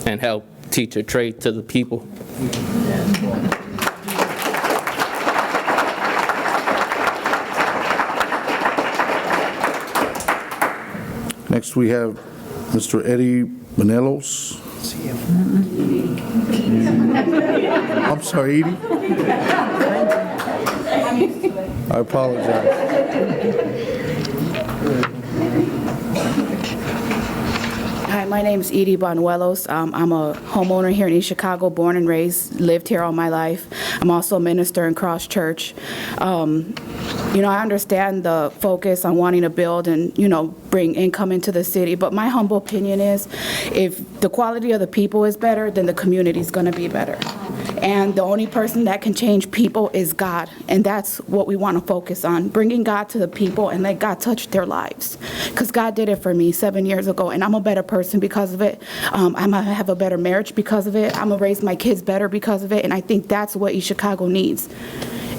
and help teach a trade to the people. Next we have Mr. Eddie Manelos. I'm sorry, Edie. I apologize. Hi, my name is Edie Bonuelos. I'm a homeowner here in East Chicago, born and raised, lived here all my life. I'm also a minister in Cross Church. I understand the focus on wanting to build and, bring income into the city. But my humble opinion is, if the quality of the people is better, then the community is going to be better. And the only person that can change people is God. And that's what we want to focus on, bringing God to the people and let God touch their lives. Because God did it for me 7 years ago, and I'm a better person because of it. I'm going to have a better marriage because of it. I'm going to raise my kids better because of it. And I think that's what East Chicago needs.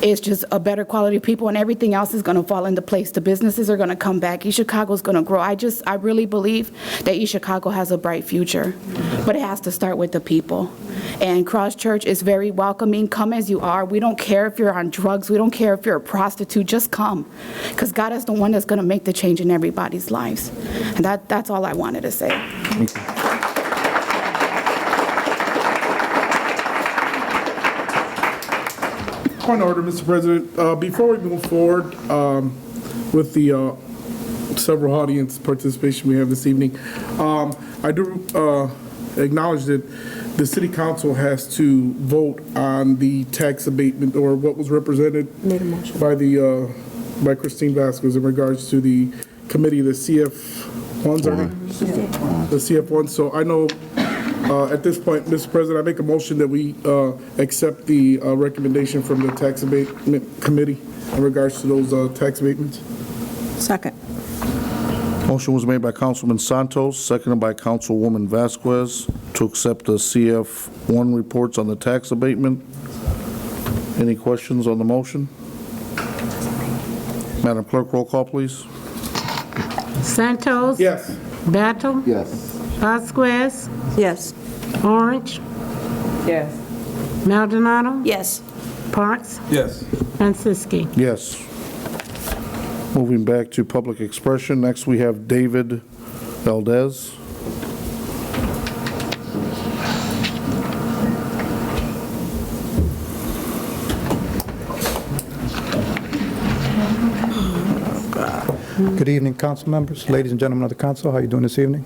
It's just a better quality of people, and everything else is going to fall into place. The businesses are going to come back. East Chicago is going to grow. I really believe that East Chicago has a bright future, but it has to start with the people. And Cross Church is very welcoming. Come as you are. We don't care if you're on drugs. We don't care if you're a prostitute. Just come, because God is the one that's going to make the change in everybody's lives. And that's all I wanted to say. Point of order, Mr. President. Before we move forward with the several audience participation we have this evening, I do acknowledge that the city council has to vote on the tax abatement, or what was represented by Christine Vasquez in regards to the committee, the CF1s, the CF1s. So I know at this point, Mr. President, I make a motion that we accept the recommendation from the tax abatement committee in regards to those tax abatements. Second. Motion was made by Councilman Santos, seconded by Councilwoman Vasquez to accept the CF1 reports on the tax abatement. Any questions on the motion? Madam Clerk, roll call, please. Santos? Yes. Battle? Yes. Vasquez? Yes. Orange? Yes. Maldonado? Yes. Parks? Yes. Francisci? Yes. Moving back to public expression, next we have David Valdez. Good evening, council members, ladies and gentlemen of the council. How are you doing this evening?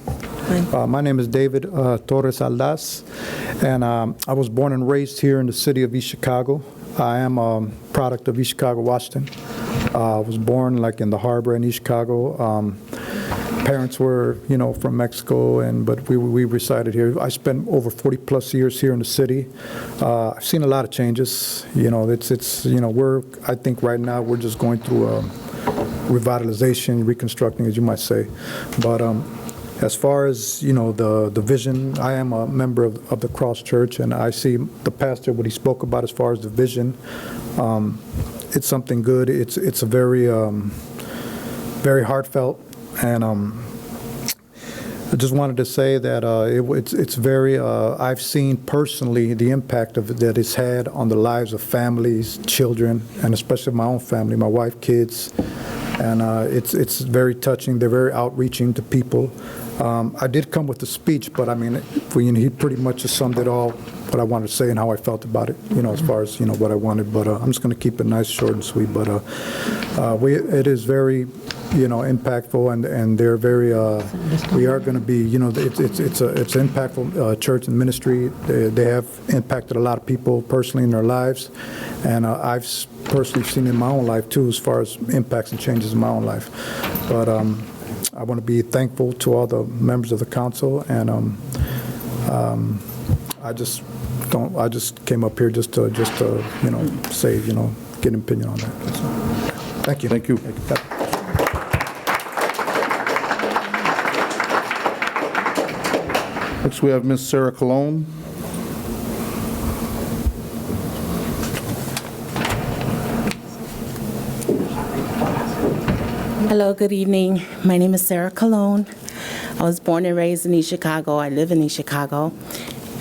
My name is David Torres Aldaz, and I was born and raised here in the city of East Chicago. I am a product of East Chicago, Washington. I was born like in the harbor in East Chicago. Parents were, from Mexico, but we resided here. I spent over 40-plus years here in the city. I've seen a lot of changes. I think right now we're just going through revitalization, reconstructing, as you might say. But as far as, the vision, I am a member of the Cross Church, and I see the pastor, what he spoke about as far as the vision. It's something good. It's a very, very heartfelt, and I just wanted to say that it's very, I've seen personally the impact that it's had on the lives of families, children, and especially my own family, my wife, kids. And it's very touching. They're very outreaching to people. I did come with a speech, but I mean, he pretty much just summed it all, what I wanted to say and how I felt about it, as far as, what I wanted. But I'm just going to keep it nice, short, and sweet. But it is very, impactful, and they're very, we are going to be, it's an impactful church and ministry. They have impacted a lot of people personally in their lives, and I've personally seen in my own life too, as far as impacts and changes in my own life. But I want to be thankful to all the members of the council, and I just came up here just to say, get an opinion on that. So, thank you. Thank you. Next, we have Ms. Sarah Colon. Hello, good evening. My name is Sarah Colon. I was born and raised in East Chicago. I live in East Chicago.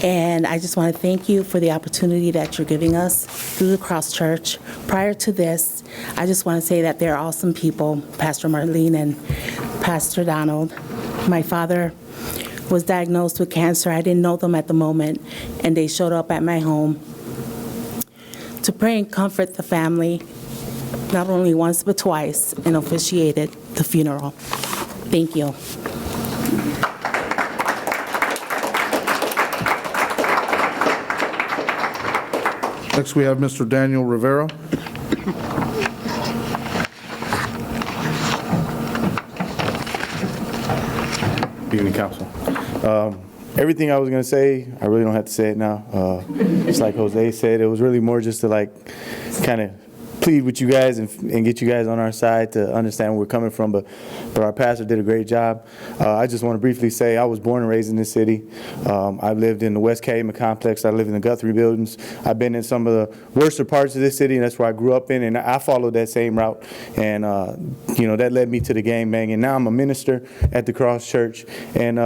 And I just want to thank you for the opportunity that you're giving us through the Cross Church. Prior to this, I just want to say that they're awesome people, Pastor Marlene and Pastor Donald. My father was diagnosed with cancer. I didn't know them at the moment, and they showed up at my home to pray and comfort the family, not only once but twice, and officiated the funeral. Thank you. Next, we have Mr. Daniel Rivera. Good evening, Council. Everything I was going to say, I really don't have to say it now. Just like Jose said, it was really more just to like kind of plead with you guys and get you guys on our side to understand where we're coming from, but our pastor did a great job. I just want to briefly say I was born and raised in this city. I've lived in the West Calumet complex. I live in the Guthrie buildings. I've been in some of the worst parts of this city, and that's where I grew up in, and I followed that same route, and that led me to the gangbang, and now I'm a minister at the Cross Church, and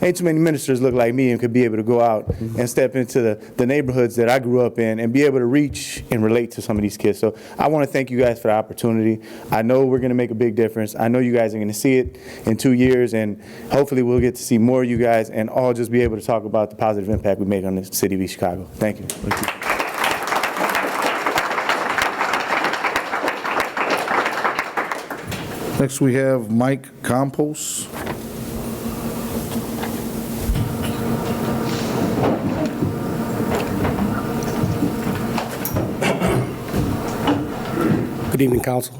ain't too many ministers look like me and could be able to go out and step into the neighborhoods that I grew up in and be able to reach and relate to some of these kids. So I want to thank you guys for the opportunity. I know we're going to make a big difference. I know you guys are going to see it in 2 years, and hopefully we'll get to see more of you guys and all just be able to talk about the positive impact we make on the city of East Chicago. Thank you. Thank you. Next, we have Mike Campos. Good evening, Council.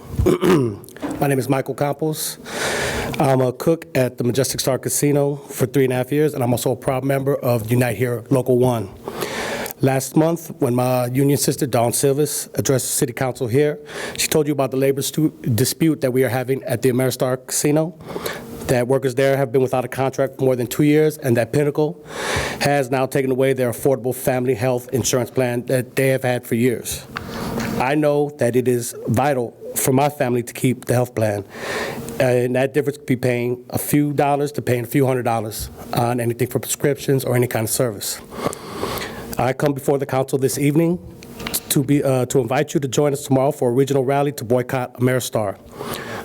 My name is Michael Campos. I'm a cook at the Majestic Star Casino for 3.5 years, and I'm also a proud member of Unite Here Local 1. Last month, when my union sister, Dawn Silvas, addressed the City Council here, she told you about the labor dispute that we are having at the Ameristar Casino, that workers there have been without a contract for more than 2 years, and that Pinnacle has now taken away their affordable family health insurance plan that they have had for years. I know that it is vital for my family to keep the health plan, and that difference could be paying a few dollars to paying a few $100s on anything for prescriptions or any kind of service. I come before the council this evening to invite you to join us tomorrow for a regional rally to boycott Ameristar.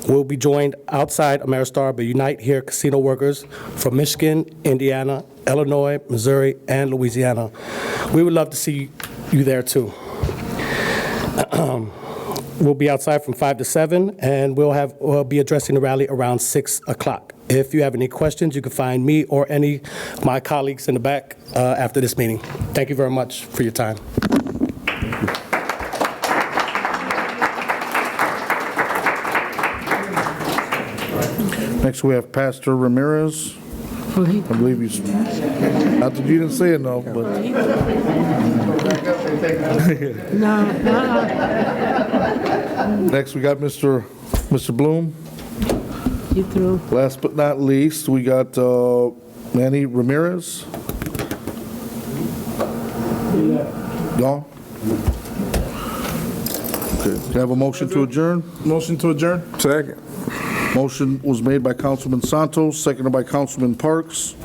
We'll be joined outside Ameristar by Unite Here casino workers from Michigan, Indiana, Illinois, Missouri, and Louisiana. We would love to see you there too. We'll be outside from 5 to 7, and we'll be addressing the rally around 6 o'clock. If you have any questions, you can find me or any of my colleagues in the back after this meeting. Thank you very much for your time. Next, we have Pastor Ramirez. I believe he's, not that you didn't say it, no, but. Next, we got Mr. Bloom. You through? Last but not least, we got Manny Ramirez. Gone? Okay, can I have a motion to adjourn? Motion to adjourn? Second. Motion was made by Councilman Santos, seconded by Councilman Parks.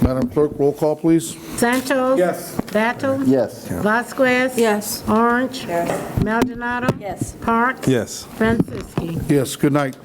Madam Clerk, roll call, please. Santos? Yes. Battle? Yes. Vasquez? Yes. Orange? Yes. Maldonado? Yes. Parks? Yes. Francisci? Yes, good night.